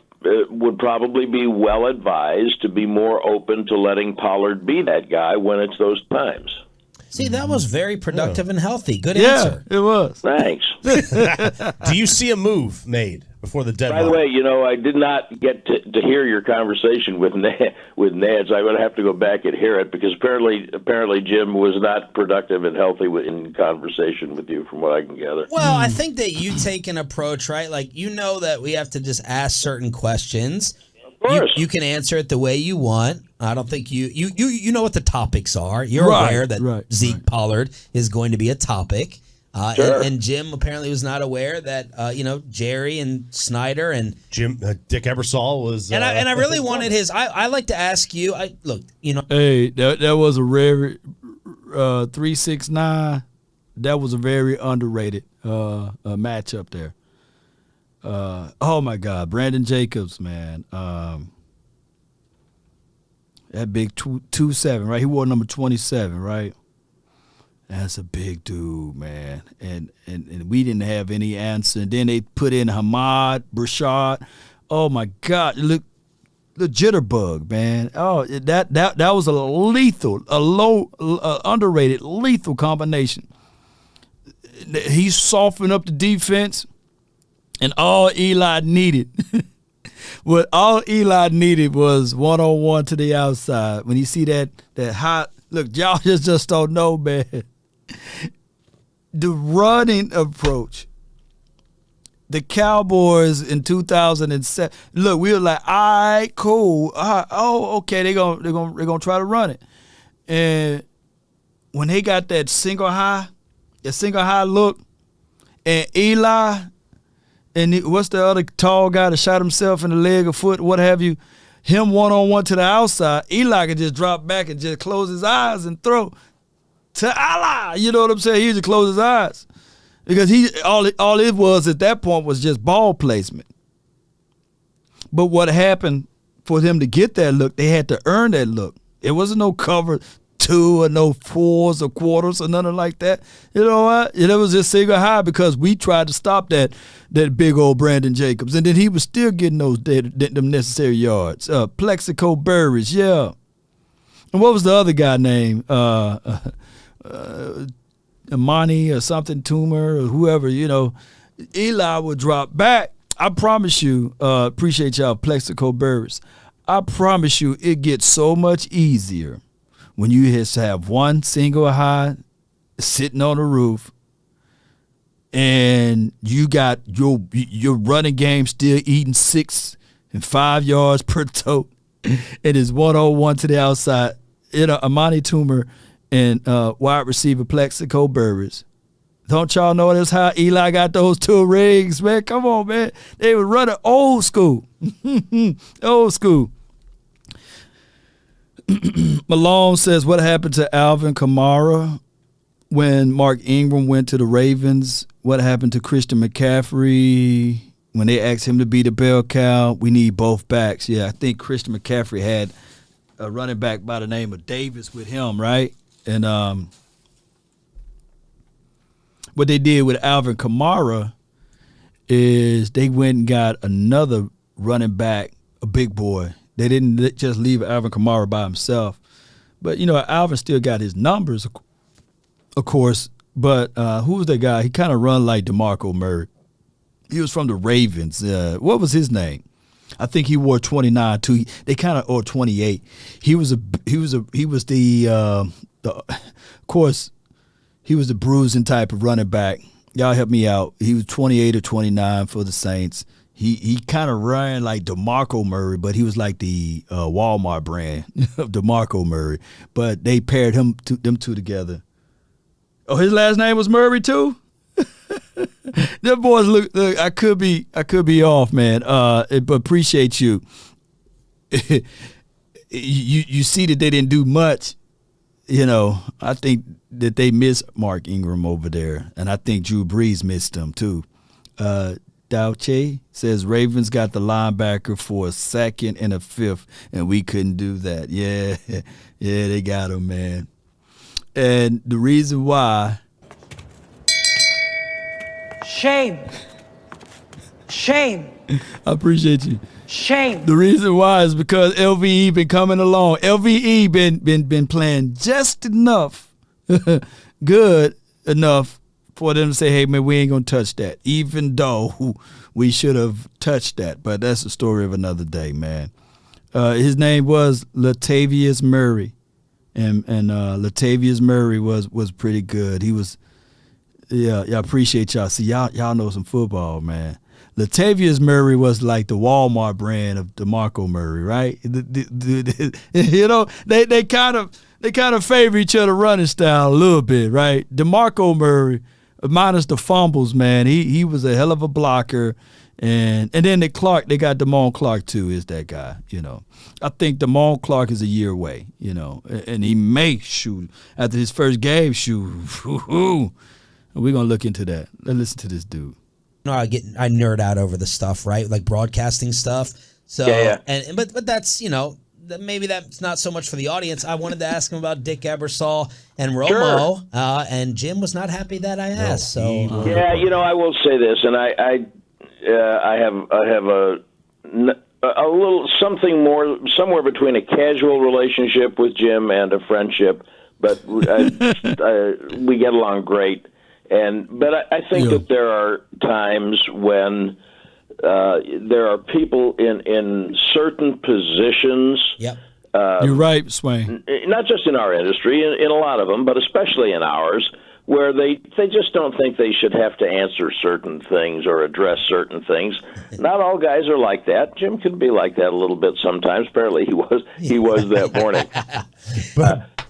would probably be well advised to be more open to letting Pollard be that guy when it's those times. See, that was very productive and healthy. Good answer. Yeah, it was. Thanks. Do you see a move made before the deadline? By the way, I did not get to hear your conversation with Ned, so I'm going to have to go back and hear it, because apparently Jim was not productive and healthy in conversation with you, from what I can gather. Well, I think that you take an approach, right? Like, that we have to just ask certain questions. Of course. You can answer it the way you want. I don't think you know what the topics are. You're aware that Zeke Pollard is going to be a topic. Sure. And Jim apparently was not aware that Jerry and Snyder and Jim Dick Ebersol was. And I really wanted his. I like to ask you. Hey, that was a very 369. That was a very underrated matchup there. Oh my God, Brandon Jacobs, man. That big 2'7", right? He wore number 27, right? That's a big dude, man. And we didn't have any answer. And then they put in Hamad, Brashad. Oh my God, look, the jitterbug, man. Oh, that was a underrated, lethal combination. He softened up the defense, and all Eli needed. What all Eli needed was one-on-one to the outside. When you see that hot look, y'all just don't know, man. The running approach, the Cowboys in 2007. Look, we were like, all right, cool. Okay, they're gonna try to run it. And when they got that single high look, and Eli. And what's the other tall guy that shot himself in the leg or foot, what have you? Him one-on-one to the outside. Eli could just drop back and just close his eyes and throw to Allah. You know what I'm saying? He just close his eyes. Because all it was at that point was just ball placement. But what happened for them to get that look, they had to earn that look. It wasn't no cover 2 or no 4s or quarters or nothing like that. You know what? It was just single high because we tried to stop that big old Brandon Jacobs. And then he was still getting them necessary yards. Plexico Burris, yeah. And what was the other guy named? Imani or something, Toomer or whoever, Eli would drop back. I promise you, appreciate y'all, Plexico Burris. I promise you it gets so much easier when you just have one single high sitting on the roof and you got your running game still eating 6 and 5 yards per tote. It is 101 to the outside. Amani Toomer and wide receiver Plexico Burris. Don't y'all know that's how Eli got those 2 rings, man? Come on, man. They were running old school. Old school. Malone says, what happened to Alvin Kamara when Mark Ingram went to the Ravens? What happened to Christian McCaffrey? when they asked him to be the bell cow, we need both backs. Yeah, I think Christian McCaffrey had a running back by the name of Davis with him, right? And what they did with Alvin Kamara is they went and got another running back, a big boy. They didn't just leave Alvin Kamara by himself. But, Alvin still got his numbers, of course. But who was that guy? He kind of run like DeMarco Murray. He was from the Ravens. What was his name? I think he wore 29 too. They kind of, or 28. He was the of course, he was the bruising type of running back. Y'all help me out. He was 28 or 29 for the Saints. He kind of ran like DeMarco Murray, but he was like the Walmart brand of DeMarco Murray. But they paired them two together. Oh, his last name was Murray too? Them boys look. I could be off, man. But appreciate you. You see that they didn't do much. I think that they missed Mark Ingram over there, and I think Drew Brees missed him too. Dauche says Ravens got the linebacker for a second and a fifth, and we couldn't do that. Yeah, they got him, man. And the reason why. Shame. I appreciate you. Shame. The reason why is because LVE been coming along. LVE been playing just enough, good enough for them to say, hey, man, we ain't going to touch that, even though we should have touched that. But that's the story of another day, man. His name was Latavius Murray, and Latavius Murray was pretty good. He was, I appreciate y'all. See, y'all know some football, man. Latavius Murray was like the Walmart brand of DeMarco Murray, right? They kind of favor each other running style a little bit, right? DeMarco Murray, minus the fumbles, man, he was a hell of a blocker, and then they got Damone Clark too. Is that guy? I think Damone Clark is a year away, and he may shoot after his first game. We're gonna look into that. Let's listen to this dude. I nerd out over the stuff, right? Like broadcasting stuff. So, yeah. But that's, maybe that's not so much for the audience. I wanted to ask him about Dick Ebersol and Romo, Sure. And Jim was not happy that I asked. Yeah, I will say this, and I have a little something more somewhere between a casual relationship with Jim and a friendship, but we get along great. But I think that there are times when there are people in certain positions. Yep. You're right, Swain. Not just in our industry, in a lot of them, but especially in ours, where they just don't think they should have to answer certain things or address certain things. Not all guys are like that. Jim can be like that a little bit sometimes. Apparently, he was that morning.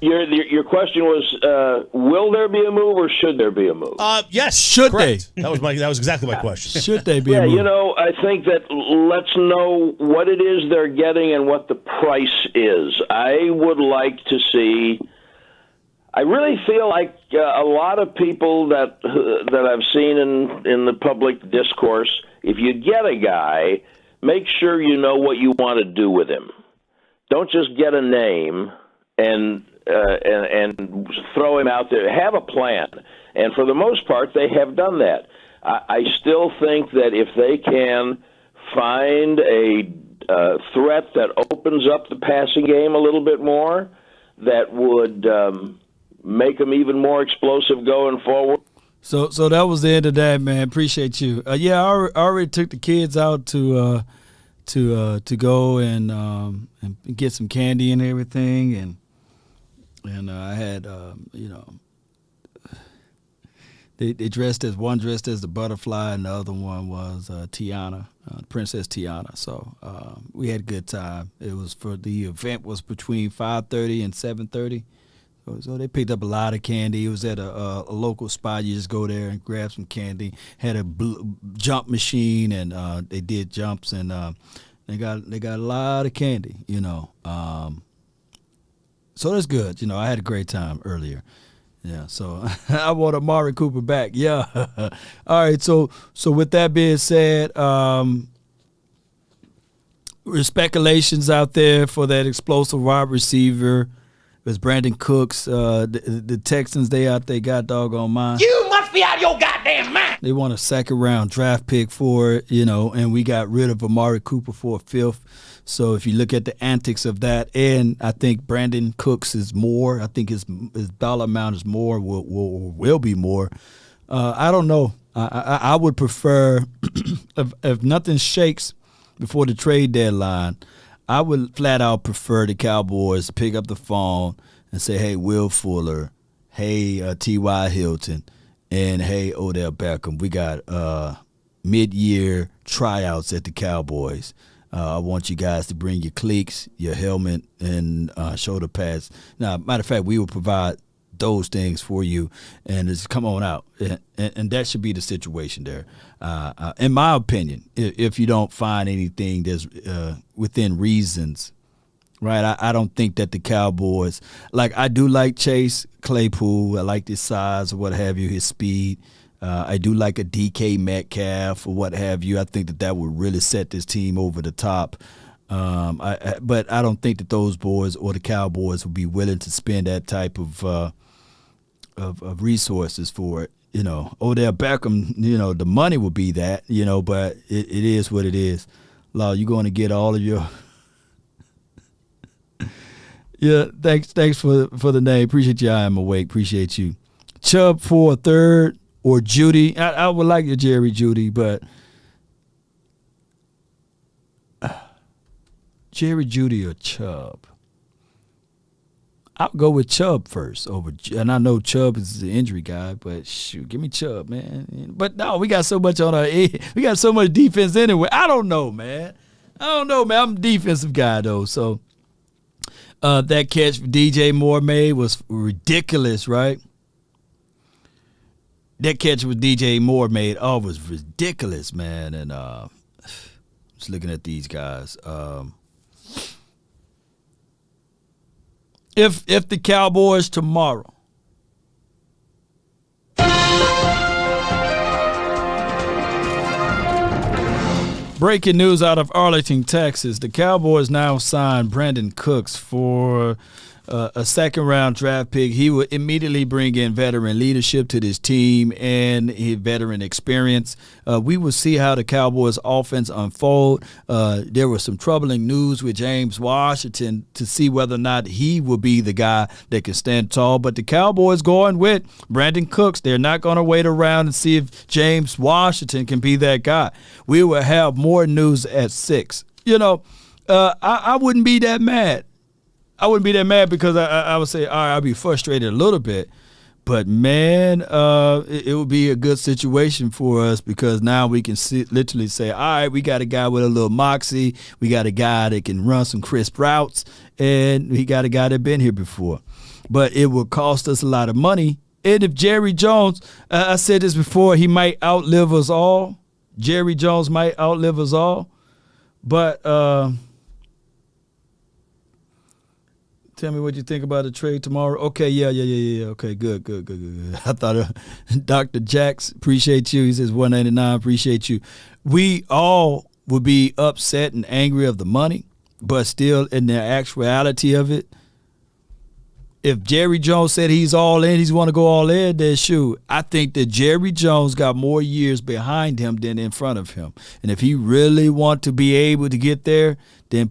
Your question was, will there be a move or should there be a move? Yes. Should correct. they? That was exactly my question. Should they be a move? I think that let's know what it is they're getting and what the price is. I would like to see. I really feel like a lot of people that I've seen in the public discourse, if you get a guy, make sure you know what you want to do with him. Don't just get a name and throw him out there. Have a plan. And for the most part, they have done that. I still think that if they can find a threat that opens up the passing game a little bit more, that would make them even more explosive going forward. So that was the end of that, man. Appreciate you. I already took the kids out to go and get some candy and everything, and I had they dressed as the butterfly and the other one was Tiana, Princess Tiana. So we had a good time. It was the event was between 5:30 and 7:30. So they picked up a lot of candy. It was at a local spot. You just go there and grab some candy. Had a jump machine, and they did jumps, and they got a lot of candy. So that's good. I had a great time earlier, Yeah, so I want Amari Cooper back. Yeah. All right, so with that being said, there's speculations out there for that explosive wide receiver. There's Brandon Cooks. The Texans, they got doggone mine. You must be out of your goddamn mind. They want a second-round draft pick for it, and we got rid of Amari Cooper for a fifth. So if you look at the antics of that, and I think Brandon Cooks is more. I think his dollar amount is more, will be more. I don't know. I would prefer, if nothing shakes before the trade deadline, I would flat out prefer the Cowboys to pick up the phone and say, hey, Will Fuller, hey, T.Y. Hilton, and hey, Odell Beckham, we got mid-year tryouts at the Cowboys. I want you guys to bring your cleats, your helmet, and shoulder pads. Now, matter of fact, we will provide those things for you, and just come on out. And that should be the situation there. In my opinion, if you don't find anything that's within reasons, right? I don't think that the Cowboys, I do like Chase Claypool. I like his size or what have you, his speed. I do like a DK Metcalf or what have you. I think that would really set this team over the top. But I don't think that those boys or the Cowboys would be willing to spend that type of resources for it. Odell Beckham, the money would be that, but it is what it is. Law, you're going to get all of your yeah, thanks for the name. Appreciate you. I am awake. Appreciate you. Chubb for a third. Or Judy. I would like your Jerry Judy, but Jerry Judy or Chubb? I'll go with Chubb first and I know Chubb is the injury guy, but shoot, give me Chubb, man. But no, we got so much on our we got so much defense anyway. I don't know, man. I'm a defensive guy though, so that catch DJ Moore made was ridiculous, right? That catch with DJ Moore made was ridiculous, man. And just looking at these guys. If the Cowboys tomorrow breaking news out of Arlington, Texas, the Cowboys now signed Brandon Cooks for a second-round draft pick. He will immediately bring in veteran leadership to this team and his veteran experience. We will see how the Cowboys' offense unfold. There was some troubling news with James Washington to see whether or not he will be the guy that can stand tall. But the Cowboys going with Brandon Cooks. They're not going to wait around and see if James Washington can be that guy. We will have more news at 6. I wouldn't be that mad. I wouldn't be that mad because I would say, all right, I'll be frustrated a little bit. But, man, it would be a good situation for us because now we can literally say, all right, we got a guy with a little moxie. We got a guy that can run some crisp routes, and we got a guy that been here before. But it will cost us a lot of money. And if Jerry Jones, I said this before, he might outlive us all. Jerry Jones might outlive us all. But tell me what you think about the trade tomorrow. Okay, yeah. Okay, good. I thought Dr. Jax, appreciate you. He says 199, appreciate you. We all would be upset and angry of the money, but still in the actuality of it, if Jerry Jones said he's all in, he's want to go all in, then shoot. I think that Jerry Jones got more years behind him than in front of him. And if he really want to be able to get there, then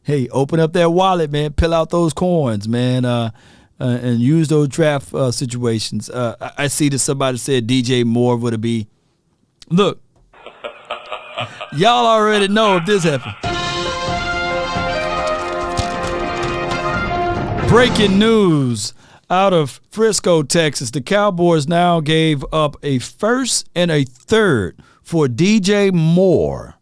hey, open up that wallet, man. Peel out those coins, man, and use those draft situations. I see that somebody said DJ Moore would be. Look, y'all already know if this happened. Breaking news out of Frisco, Texas. The Cowboys now gave up a first and a third for DJ Moore.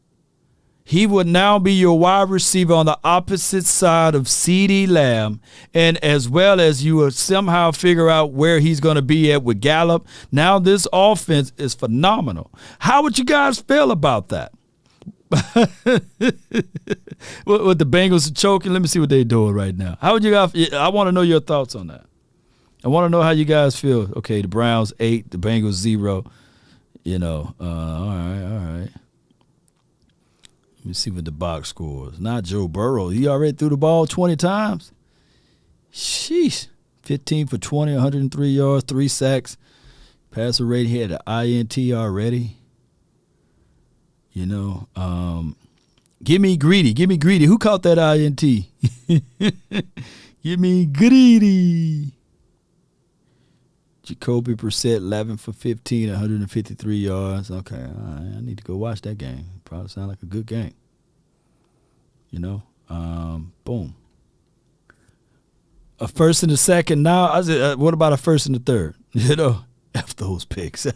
He would now be your wide receiver on the opposite side of CeeDee Lamb, and as well as you will somehow figure out where he's going to be at with Gallup. Now this offense is phenomenal. How would you guys feel about that? What the Bengals are choking? Let me see what they're doing right now. How would you guys? I want to know your thoughts on that. I want to know how you guys feel. Okay, the Browns 8, the Bengals 0. All right. Let me see what the box scores. Not Joe Burrow. He already threw the ball 20 times. Sheesh. 15 for 20, 103 yards, 3 sacks. Passer rate, he had an INT already. Give me greedy. Give me greedy. Who caught that INT? Give me greedy. Jacoby Brissett, 11 for 15, 153 yards. Okay, all right. I need to go watch that game. Probably sound like a good game. Boom. A first and a second. Now, I said, what about a first and a third? F those picks.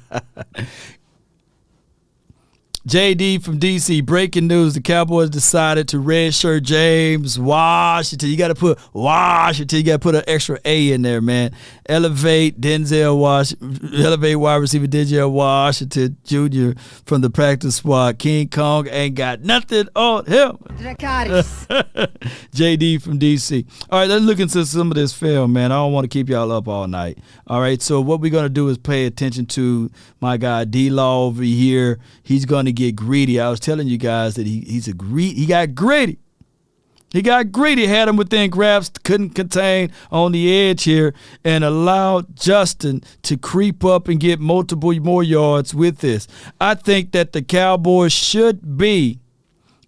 JD from DC, breaking news. The Cowboys decided to redshirt James Washington. You got to put Washington. You got to put an extra A in there, man. Elevate wide receiver Denzel Washington Jr. from the practice squad. King Kong ain't got nothing on him. JD from DC. All right, let's look into some of this film, man. I don't want to keep y'all up all night. All right, so what we're going to do is pay attention to my guy D-Law over here. He's going to get greedy. I was telling you guys that he got greedy. He got greedy, had him within grasp, couldn't contain on the edge here, and allowed Justin to creep up and get multiple more yards with this. I think that the Cowboys should be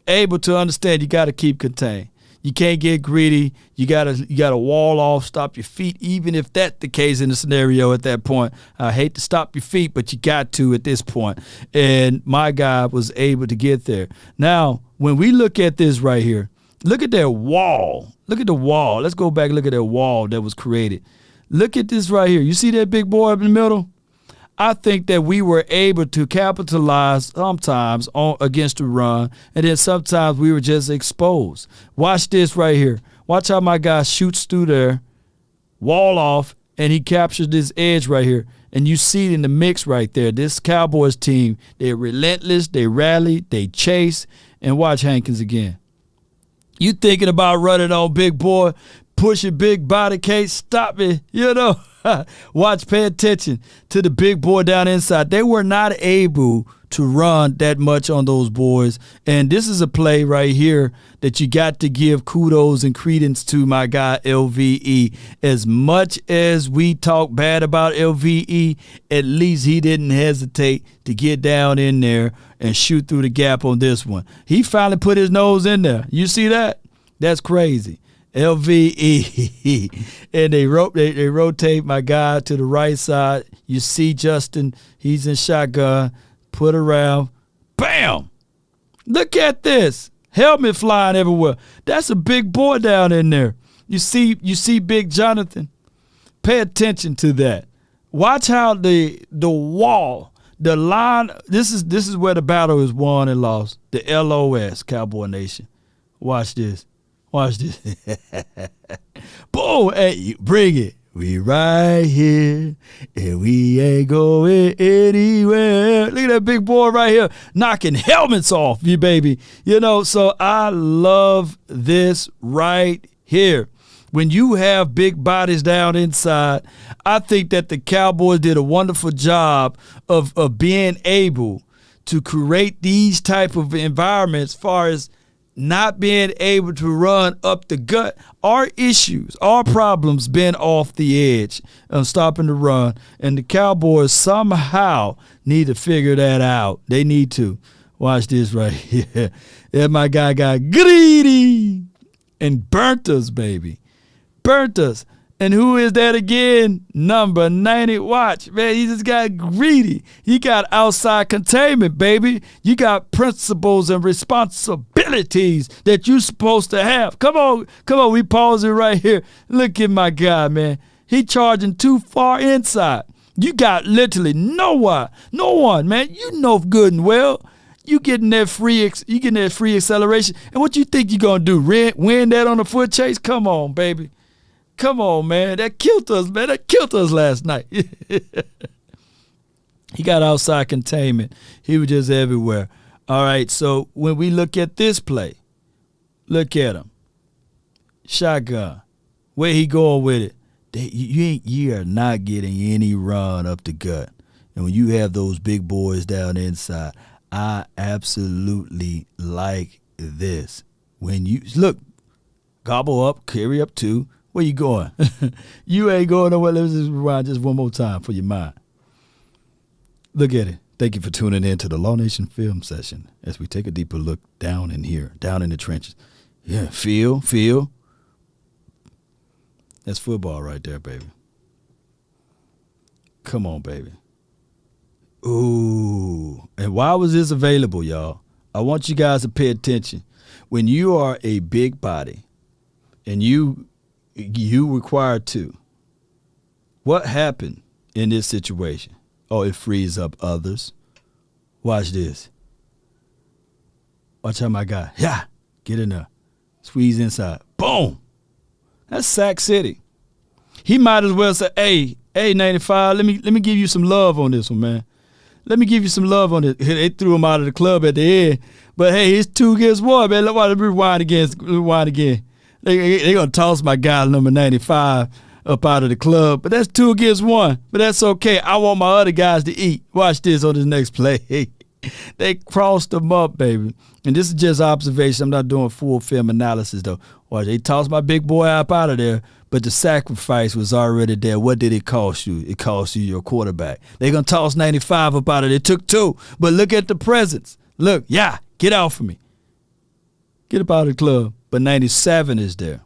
able to understand you got to keep contained. You can't get greedy. You gotta wall off, stop your feet, even if that's the case in the scenario at that point. I hate to stop your feet, but you got to at this point. And my guy was able to get there. Now, when we look at this right here, look at that wall. Look at the wall. Let's go back and look at that wall that was created. Look at this right here. You see that big boy up in the middle? I think that we were able to capitalize sometimes against the run, and then sometimes we were just exposed. Watch this right here. Watch how my guy shoots through there, wall off, and he captures this edge right here. And you see it in the mix right there. This Cowboys team, they're relentless, they rally, they chase, and watch Hankins again. You thinking about running on big boy, pushing big body case, stop it, Watch, pay attention to the big boy down inside. They were not able to run that much on those boys. And this is a play right here that you got to give kudos and credence to my guy LVE. As much as we talk bad about LVE, at least he didn't hesitate to get down in there and shoot through the gap on this one. He finally put his nose in there. You see that? That's crazy. LVE. And they rotate my guy to the right side. You see Justin, he's in shotgun, put around, bam! Look at this. Helmet flying everywhere. That's a big boy down in there. You see Big Jonathan? Pay attention to that. Watch how the wall, the line, this is where the battle is won and lost. The LOS, Cowboy Nation. Watch this. Watch this. Boom! Hey, bring it. We right here, and we ain't going anywhere. Look at that big boy right here knocking helmets off, you baby. So I love this right here. When you have big bodies down inside, I think that the Cowboys did a wonderful job of being able to create these type of environments as far as not being able to run up the gut. Our issues, our problems been off the edge of stopping the run. And the Cowboys somehow need to figure that out. They need to. Watch this right here. There my guy got greedy and burnt us, baby. Burnt us. And who is that again? Number 90. Watch, man, he just got greedy. He got outside containment, baby. You got principles and responsibilities that you're supposed to have. Come on, we pause it right here. Look at my guy, man. He charging too far inside. You got literally no one, man. You know good and well. You getting that free acceleration. And what you think you gonna do? Win that on a foot chase? Come on, baby. Come on, man. That killed us, man. That killed us last night. He got outside containment. He was just everywhere. All right, so when we look at this play, look at him. Shotgun. Where he going with it? You are not getting any run up the gut. And when you have those big boys down inside, I absolutely like this. When you look, gobble up, carry up two. Where you going? You ain't going nowhere. Let's just rewind just one more time for your mind. Look at it. Thank you for tuning in to the Law Nation Film Session as we take a deeper look down in here, down in the trenches. Yeah, feel. That's football right there, baby. Come on, baby. Ooh. And why was this available, y'all? I want you guys to pay attention. When you are a big body and you require two, what happened in this situation? Oh, it frees up others. Watch this. Watch how my guy, get in there. Squeeze inside. Boom. That's Sack City. He might as well say, hey, 95, let me give you some love on this one, man. Let me give you some love on it. They threw him out of the club at the end. But, hey, it's 2 against 1, man. Let me rewind again. They going to toss my guy number 95 up out of the club. But that's 2 against 1. But that's okay. I want my other guys to eat. Watch this on this next play. They crossed them up, baby. And this is just observation. I'm not doing full film analysis, though. Watch, they tossed my big boy up out of there, but the sacrifice was already there. What did it cost you? It cost you your quarterback. They're going to toss 95 up out of there. It took 2. But look at the presence. Look, get out for me. Get up out of the club. But 97 is there.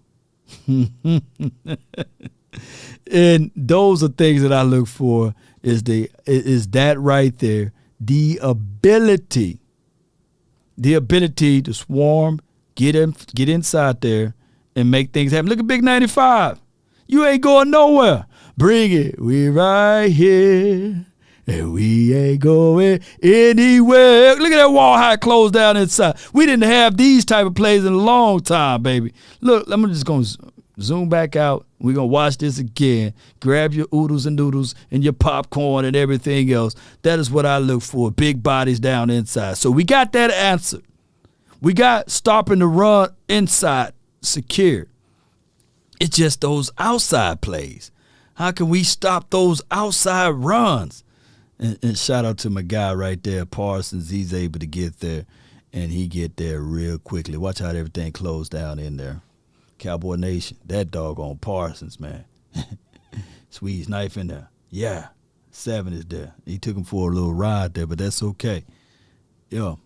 And those are things that I look for is that right there. The ability to swarm, get inside there, and make things happen. Look at Big 95. You ain't going nowhere. Bring it. We right here, and we ain't going anywhere. Look at that wall high close down inside. We didn't have these type of plays in a long time, baby. Look, I'm just going to zoom back out. We're going to watch this again. Grab your oodles and noodles and your popcorn and everything else. That is what I look for, big bodies down inside. So we got that answer. We got stopping the run inside secure. It's just those outside plays. How can we stop those outside runs? And shout out to my guy right there, Parsons. He's able to get there, and he get there real quickly. Watch how everything closed down in there. Cowboy Nation, that doggone Parsons, man. Squeeze knife in there. Yeah, 7 is there. He took him for a little ride there, but that's okay. Yo,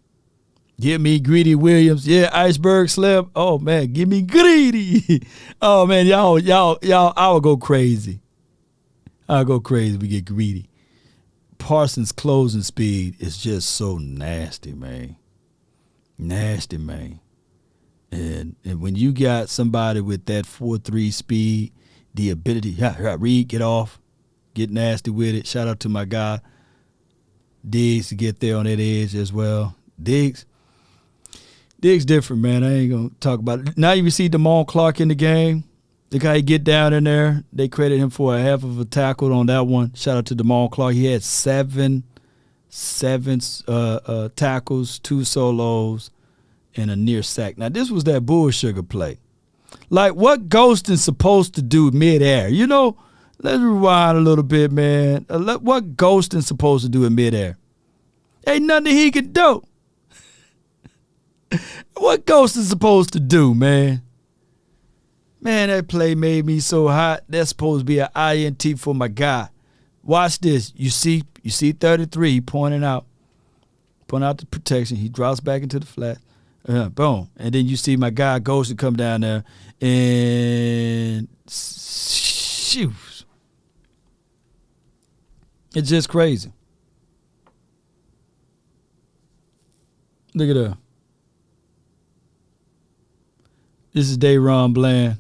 give me Greedy Williams. Yeah, Iceberg Slim. Oh, man, give me Greedy. Oh, man, y'all, I will go crazy. I'll go crazy if we get greedy. Parsons' closing speed is just so nasty, man. Nasty, man. And when you got somebody with that 4.3 speed, the ability, read, get off, get nasty with it. Shout out to my guy, Diggs, to get there on that edge as well. Diggs different, man. I ain't going to talk about it. Now you see Damone Clark in the game. Look how he get down in there. They credit him for a half of a tackle on that one. Shout out to Damone Clark. He had seven tackles, 2 solos, and a near sack. Now, this was that bull sugar play. Like, what Ghostin's supposed to do midair? You know, let's rewind a little bit, man. What Ghostin's supposed to do in midair? Ain't nothing he can do. What Ghostin's supposed to do, man? Man, that play made me so hot. That's supposed to be an INT for my guy. Watch this. You see 33 pointing out the protection. He drops back into the flat. Boom. And then you see my guy goes to come down there and shoots. It's just crazy. Look at that. This is Dayron Bland.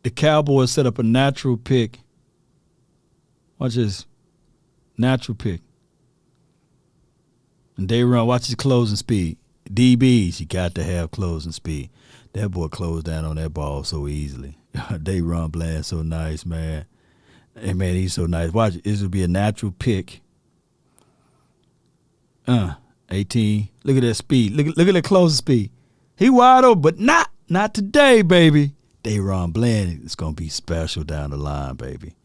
The Cowboys set up a natural pick. Watch this. Natural pick. And Dayron, watch his closing speed. DBs, you got to have closing speed. That boy closed down on that ball so easily. Dayron Bland, so nice, man. Hey, man, he's so nice. Watch, this will be a natural pick. 18. Look at that speed. Look at that closing speed. He wide open, but not today, baby. Dayron Bland is going to be special down the line, baby.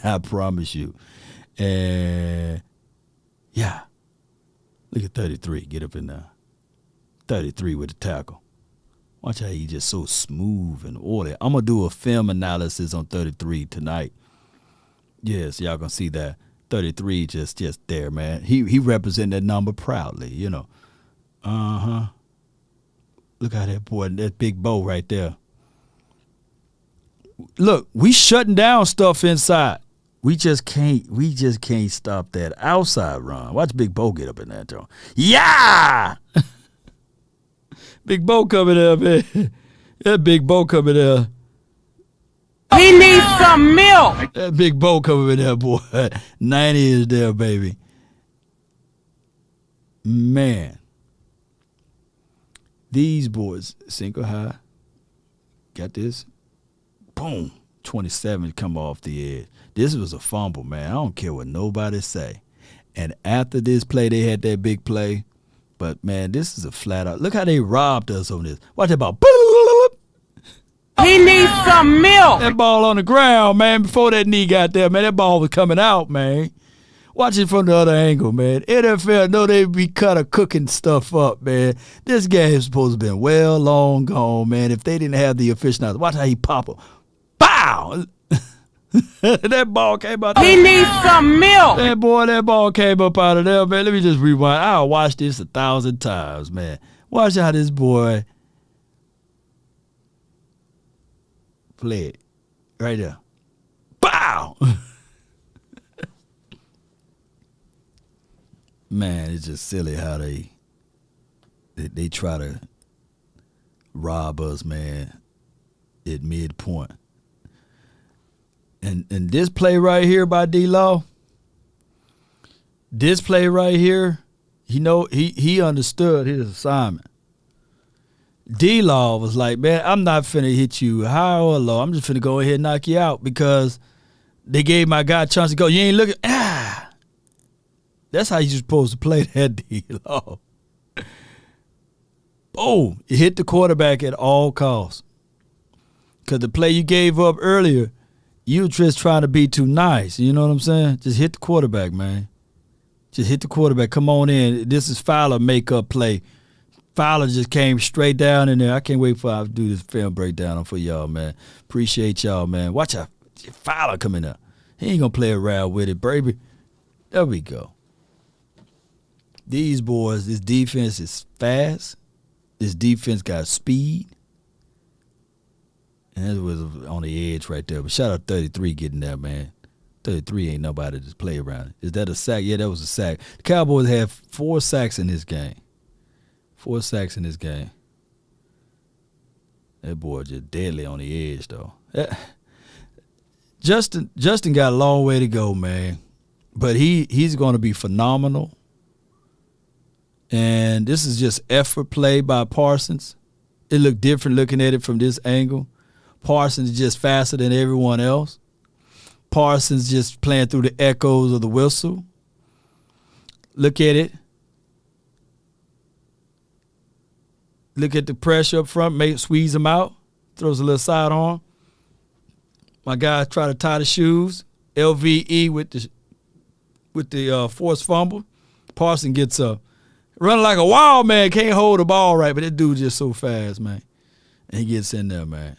I promise you. And, yeah. Look at 33. Get up in there. 33 with the tackle. Watch how he just so smooth and orderly. I'm going to do a film analysis on 33 tonight. Yes, y'all going to see that. 33 just there, man. He represent that number proudly, you know. Uh-huh. Look how that boy, that big bow right there. Look, we shutting down stuff inside. We just can't stop that outside run. Watch Big Bo get up in that joint. Yeah! Big Bo coming there, man. That Big Bo coming there. He needs some milk. That Big Bo coming in there, boy. 90 is there, baby. Man. These boys, single high. Got this. Boom. 27 come off the edge. This was a fumble, man. I don't care what nobody say. And after this play, they had that big play. But, man, this is a flat out. Look how they robbed us on this. Watch that ball. He needs some milk. That ball on the ground, man, before that knee got there, man. That ball was coming out, man. Watch it from the other angle, man. NFL know they be cooking stuff up, man. This game is supposed to have been well long gone, man, if they didn't have the officials. Watch how he pop it. Bow! That ball came out there. He needs some milk. That ball came up out of there, man. Let me just rewind. I'll watch this 1,000 times, man. Watch how this boy play it. Right there. Bow! Man, it's just silly how they try to rob us, man, at midpoint. And this play right here by D-Law, this play right here, he understood his assignment. D-Law was like, man, I'm not finna hit you high or low. I'm just finna go ahead and knock you out because they gave my guy a chance to go. You ain't looking. That's how you're supposed to play that D-Law. Oh, it hit the quarterback at all costs. Because the play you gave up earlier, you were just trying to be too nice. You know what I'm saying? Just hit the quarterback, man. Just hit the quarterback. Come on in. This is Fowler make-up play. Fowler just came straight down in there. I can't wait for I to do this film breakdown for y'all, man. Appreciate y'all, man. Watch out. Fowler coming up. He ain't going to play around with it, baby. There we go. These boys, this defense is fast. This defense got speed. And it was on the edge right there. But shout out 33 getting there, man. 33 ain't nobody to play around. Is that a sack? Yeah, that was a sack. The Cowboys have 4 sacks in this game. 4 sacks in this game. That boy just deadly on the edge, though. Justin got a long way to go, man. But he's going to be phenomenal. And this is just effort play by Parsons. It looked different looking at it from this angle. Parsons is just faster than everyone else. Parsons just playing through the echoes of the whistle. Look at it. Look at the pressure up front. Squeeze him out. Throws a little sidearm. My guy try to tie the shoes. LVE with the forced fumble. Parsons gets up. Running like a wild man. Can't hold the ball right, but that dude just so fast, man. And he gets in there, man.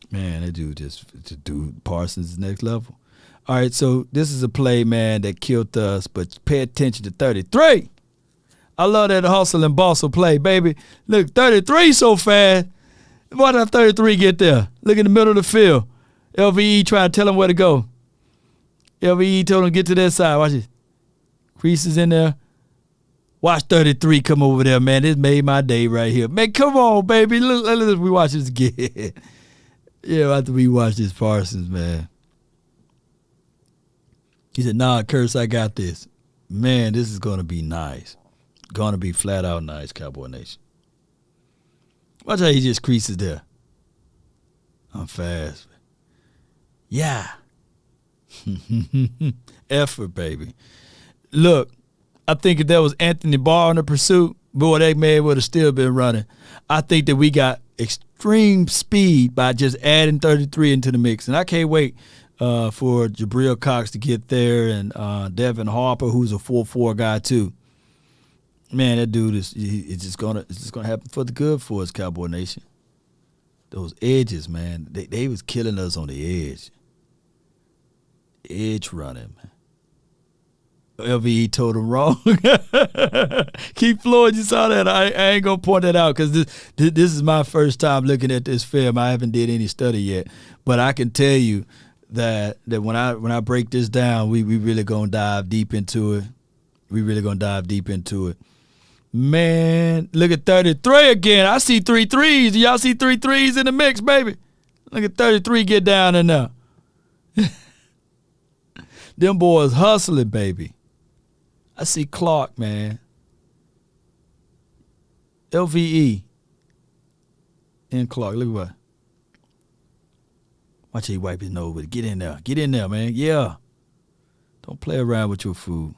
Man, that dude Parsons is next level. All right, so this is a play, man, that killed us, but pay attention to 33. I love that hustle and bustle play, baby. Look, 33 so fast. Why did 33 get there? Look in the middle of the field. LVE trying to tell him where to go. LVE told him to get to that side. Watch it. Creases in there. Watch 33 come over there, man. This made my day right here. Man, come on, baby. Let's rewatch this again. Yeah, after we watch this Parsons, man. He said, nah, Curse, I got this. Man, this is going to be nice. Going to be flat out nice, Cowboy Nation. Watch how he just creases there. I'm fast. Yeah. Effort, baby. Look, I think if there was Anthony Barr in the pursuit, boy, that man would have still been running. I think that we got extreme speed by just adding 33 into the mix. And I can't wait for Jabril Cox to get there and Devin Harper, who's a 4-4 guy too. Man, that dude it's just gonna happen for the good for us, Cowboy Nation. Those edges, man, they was killing us on the edge. Edge running, man. LVE told him wrong. Keith Floyd, you saw that. I ain't gonna point that out because this is my first time looking at this film. I haven't did any study yet, but I can tell you that when I break this down, we really gonna dive deep into it. We really gonna dive deep into it. Man, look at 33 again. I see 3 threes. Y'all see 3 threes in the mix, baby. Look at 33 get down in there. Them boys hustling, baby. I see Clark, man. LVE and Clark. Look at what. Watch he wipe his nose with it. Get in there. Get in there, man. Yeah. Don't play around with your food.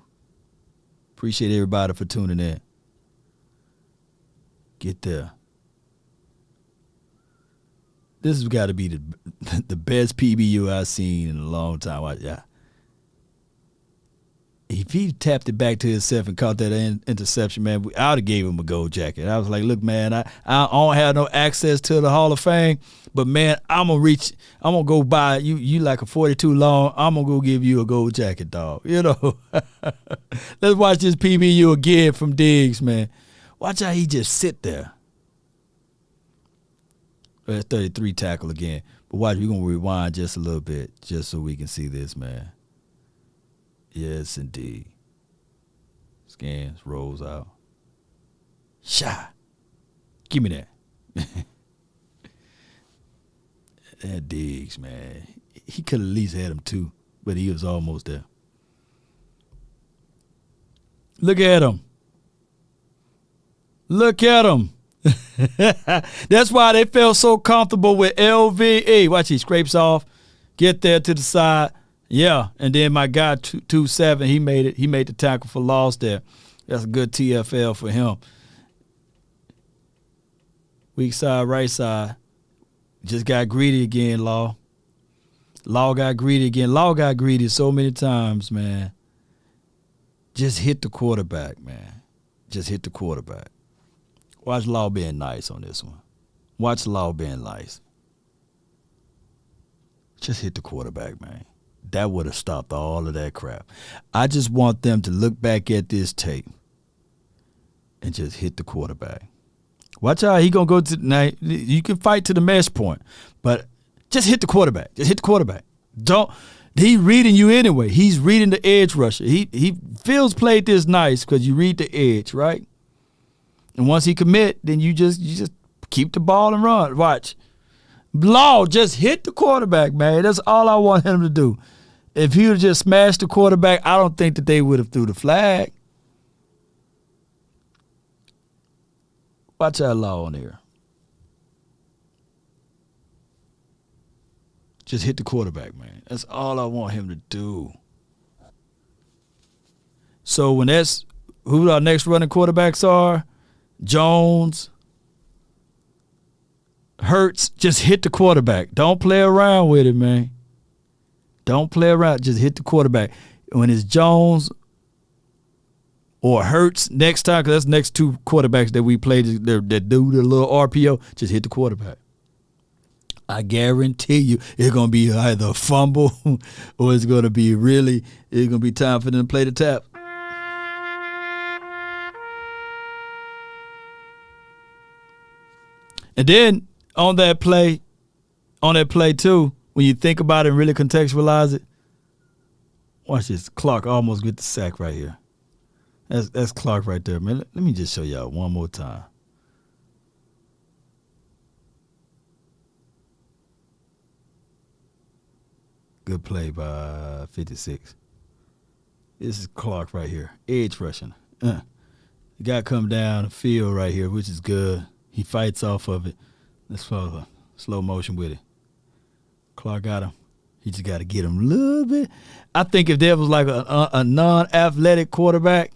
Appreciate everybody for tuning in. Get there. This has got to be the best PBU I've seen in a long time. Yeah. If he tapped it back to himself and caught that interception, man, I would have gave him a gold jacket. I was like, look, man, I don't have no access to the Hall of Fame, but, man, I'm going to go buy you like a 42 long. I'm going to go give you a gold jacket, dog. You know. Let's watch this PBU again from Diggs, man. Watch how he just sit there. That's 33 tackle again. But watch, we're going to rewind just a little bit just so we can see this, man. Yes, indeed. Scans, rolls out. Shot. Give me that. That Diggs, man. He could have at least had him too, but he was almost there. Look at him. Look at him. That's why they felt so comfortable with LVE. Watch, he scrapes off, get there to the side. Yeah, and then my guy 2-7, he made it. He made the tackle for loss there. That's a good TFL for him. Weak side, right side. Just got greedy again, Law. Law got greedy again. Law got greedy so many times, man. Just hit the quarterback, man. Just hit the quarterback. Watch Law being nice on this one. Watch Law being nice. Just hit the quarterback, man. That would have stopped all of that crap. I just want them to look back at this tape and just hit the quarterback. Watch how he going to go to – now, you can fight to the mesh point, but just hit the quarterback. Just hit the quarterback. Don't – he's reading you anyway. He's reading the edge rusher. Fields played this nice because you read the edge, right? And once he commit, then you just keep the ball and run. Watch. Law, just hit the quarterback, man. That's all I want him to do. If he would just smash the quarterback, I don't think that they would have threw the flag. Watch that Law on here. Just hit the quarterback, man. That's all I want him to do. So when that's who our next running quarterbacks are, Jones, Hurts, just hit the quarterback. Don't play around with it, man. Don't play around. Just hit the quarterback. When it's Jones or Hurts next time, because that's the next two quarterbacks that we played that do the little RPO, just hit the quarterback. I guarantee you it's going to be either a fumble or it's going to be time for them to play the tap. And then on that play too, when you think about it and really contextualize it, watch this. Clark almost get the sack right here. That's Clark right there, man. Let me just show y'all one more time. Good play by 56. This is Clark right here. Edge rushing. The guy come down the field right here, which is good. He fights off of it. Let's follow slow motion with it. Clark got him. He just got to get him a little bit. I think if there was like a non-athletic quarterback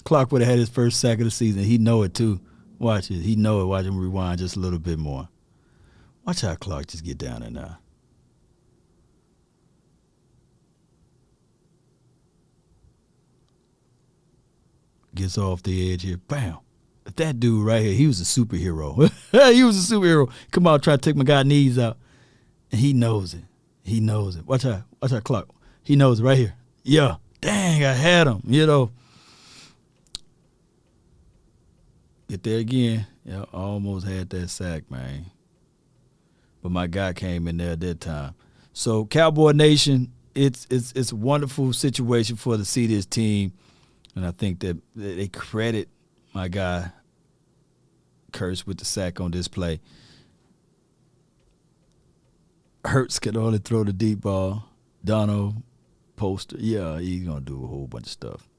Clark would have had his first sack of the season. He know it too. Watch it. He know it. Watch him rewind just a little bit more. Watch how Clark just get down there now. Gets off the edge here. Bam. That dude right here, he was a superhero. He was a superhero. Come on, try to take my guy's knees out. And he knows it. He knows it. Watch out Clark. He knows it right here. Yeah. Dang, I had him, Get there again. Yeah, I almost had that sack, man. But my guy came in there at that time. So Cowboy Nation, it's a wonderful situation for to see this team. And I think that they credit my guy Curse with the sack on this play. Hurts could only throw the deep ball. Donald, Poster, yeah, he's going to do a whole bunch of stuff.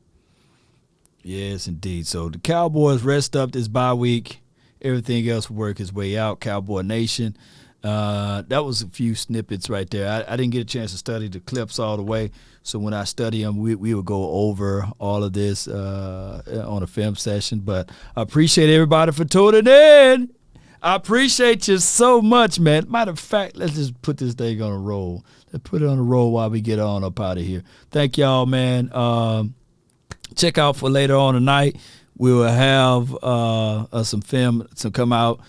Yes, indeed. So the Cowboys rest up this bye week. Everything else will work its way out. Cowboy Nation. That was a few snippets right there. I didn't get a chance to study the clips all the way. So when I study them, we would go over all of this on a film session. But I appreciate everybody for tuning in. I appreciate you so much, man. Matter of fact, let's just put this thing on a roll. Let's put it on a roll while we get on up out of here. Thank y'all, man. Check out for later on tonight. We will have some film to come out,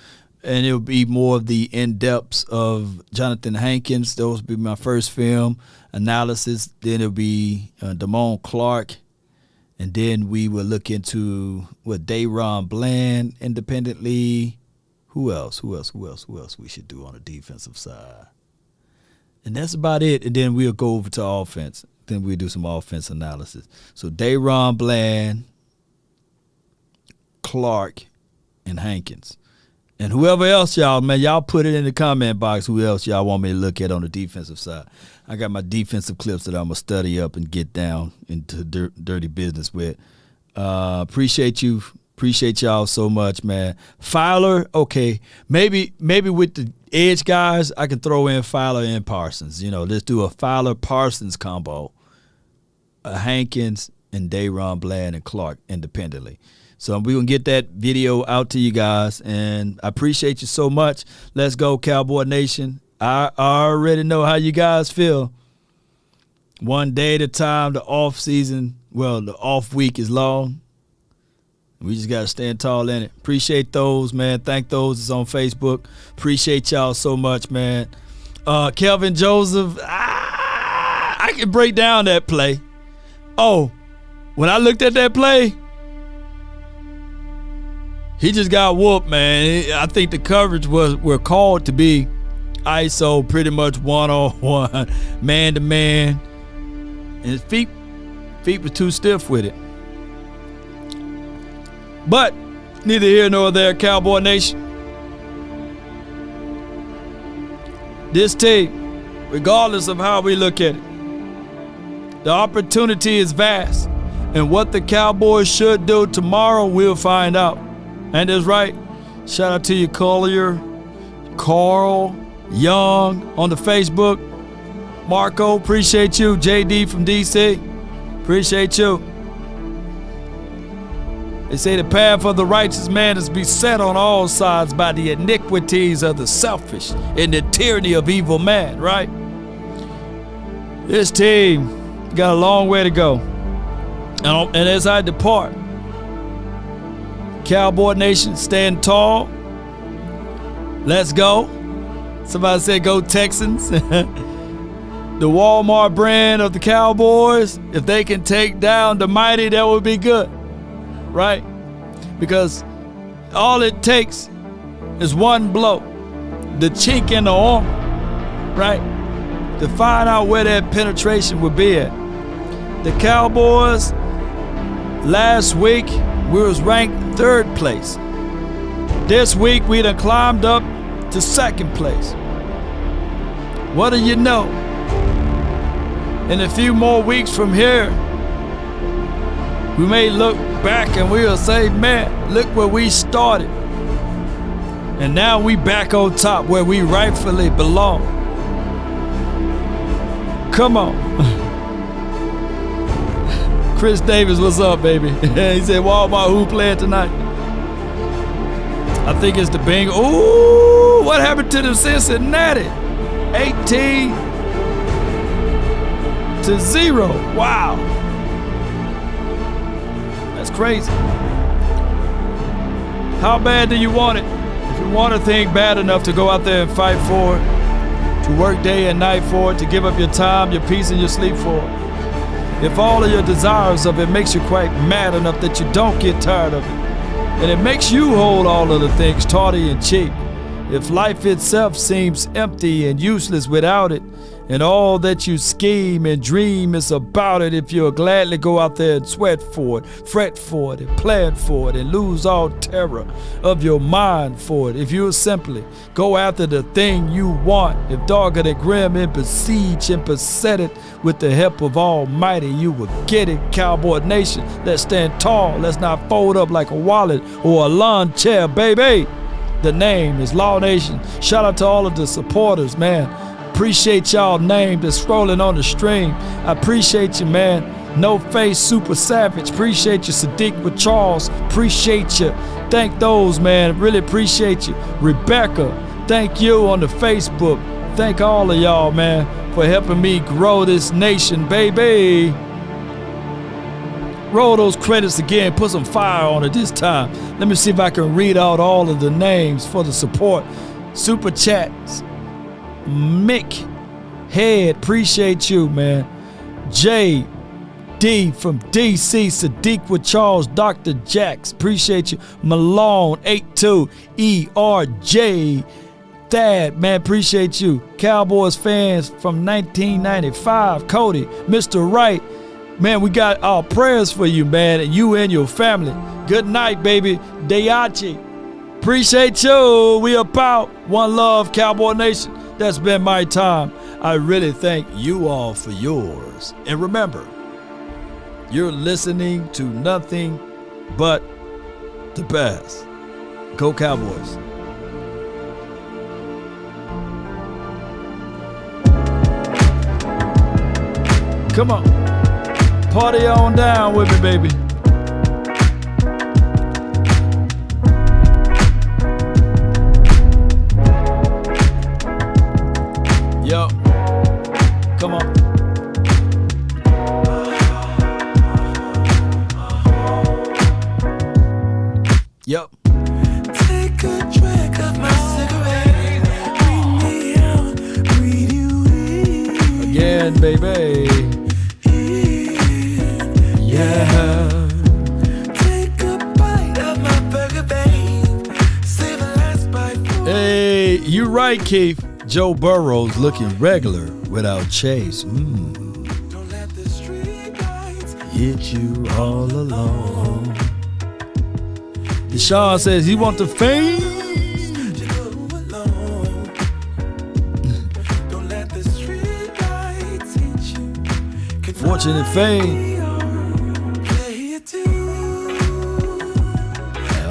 and it'll be more of the in-depths of Jonathan Hankins. Those will be my first film analysis. Then it'll be Damone Clark, and then we will look into Dayron Bland independently. Who else we should do on the defensive side? And that's about it. And then we'll go over to offense. Then we'll do some offense analysis. So Dayron Bland, Clark, and Hankins. And whoever else y'all put it in the comment box who else y'all want me to look at on the defensive side. I got my defensive clips that I'm going to study up and get down into dirty business with. Appreciate you. Appreciate y'all so much, man. Filer, okay. Maybe with the edge guys, I can throw in Filer and Parsons. Let's do a Filer-Parsons combo. Hankins and Dayron Bland and Clark independently. So we're going to get that video out to you guys, and I appreciate you so much. Let's go, Cowboy Nation. I already know how you guys feel. One day at a time, the off week is long. We just got to stand tall in it. Appreciate those, man. Thank those that's on Facebook. Appreciate y'all so much, man. Kelvin Joseph, I can break down that play. Oh, when I looked at that play, he just got whooped, man. I think the coverage were called to be ISO, pretty much one-on-one, man-to-man. And his feet were too stiff with it. But neither here nor there, Cowboy Nation. This team, regardless of how we look at it, the opportunity is vast. And what the Cowboys should do tomorrow, we'll find out. And that's right. Shout out to you, Collier, Carl, Young on the Facebook. Marco, appreciate you. JD from DC, appreciate you. They say the path of the righteous man is beset on all sides by the iniquities of the selfish and the tyranny of evil man, right? This team got a long way to go. And as I depart, Cowboy Nation, stand tall. Let's go. Somebody said go Texans. The Walmart brand of the Cowboys, if they can take down the mighty, that would be good. Right? Because all it takes is one blow, the chink in the arm, right? To find out where that penetration would be at. The Cowboys, last week, we was ranked 3rd place. This week, we done climbed up to 2nd place. What do you know? In a few more weeks from here, we may look back and we'll say, man, look where we started. And now we back on top where we rightfully belong. Come on. Chris Davis, what's up, baby? He said, Walmart, who playing tonight? I think it's the Bengals. Ooh, what happened to the Cincinnati? 18-0. Wow. That's crazy. How bad do you want it? If you want a thing bad enough to go out there and fight for it, to work day and night for it, to give up your time, your peace, and your sleep for it. If all of your desires of it makes you quite mad enough that you don't get tired of it, and it makes you hold all of the things tawdry and cheap, if life itself seems empty and useless without it, and all that you scheme and dream is about it, if you'll gladly go out there and sweat for it, fret for it, and plan for it, and lose all terror of your mind for it, if you'll simply go after the thing you want, if dogged and grim and besiege and beset it with the help of Almighty, you will get it, Cowboy Nation. Let's stand tall. Let's not fold up like a wallet or a lawn chair, baby. The name is Law Nation. Shout out to all of the supporters, man. Appreciate y'all name that's scrolling on the stream. I appreciate you, man. No Face Super Savage. Appreciate you, Sadiq with Charles. Appreciate you. Thank those, man. Really appreciate you. Rebecca, thank you on the Facebook. Thank all of y'all, man, for helping me grow this nation, baby. Roll those credits again. Put some fire on it this time. Let me see if I can read out all of the names for the support. Super Chats. Mick Head, appreciate you, man. J D from DC, Sadiq with Charles, Dr. Jax, appreciate you. Malone 82 ERJ, Thad, man, appreciate you. Cowboys fans from 1995, Cody, Mr. Wright, man, we got our prayers for you, man, and you and your family. Good night, baby. Dayachi, appreciate you. We about one love, Cowboy Nation. That's been my time. I really thank you all for yours. And remember, you're listening to nothing but the best. Go Cowboys. Come on. Party on down with me, baby. Yo, come on. Yep. Take a drink of my cigarette. Breathe me out, breathe you in. Again, baby. Yeah. Take a bite of my burger, babe. Save the last bite for Hey, you right, Keith. Joe Burrow's looking regular without Chase. Don't let the street lights Hit you all alone. Deshaun says he want the fame. to go alone. Don't let the street lights hit you. Fortune and fame. Play it too.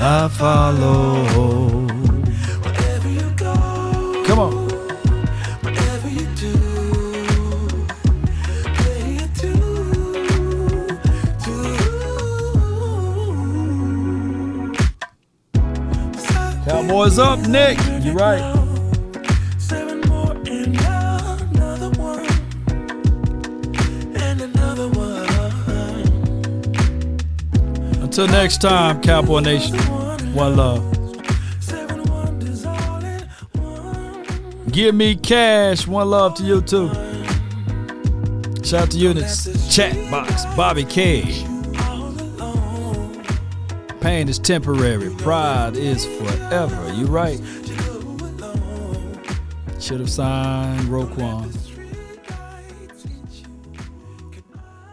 I follow. Wherever you go. Come on. Whatever you do, play it too. Cowboys up, Nick. You right. 7 more and another one, and another one. Until next time, Cowboy Nation. One love. 7 wonders all in one. Give me cash. One love to you too. Shout out to Units. Chat box. Bobby K. Pain is temporary. Pride is forever. You right. Should have signed Roquan.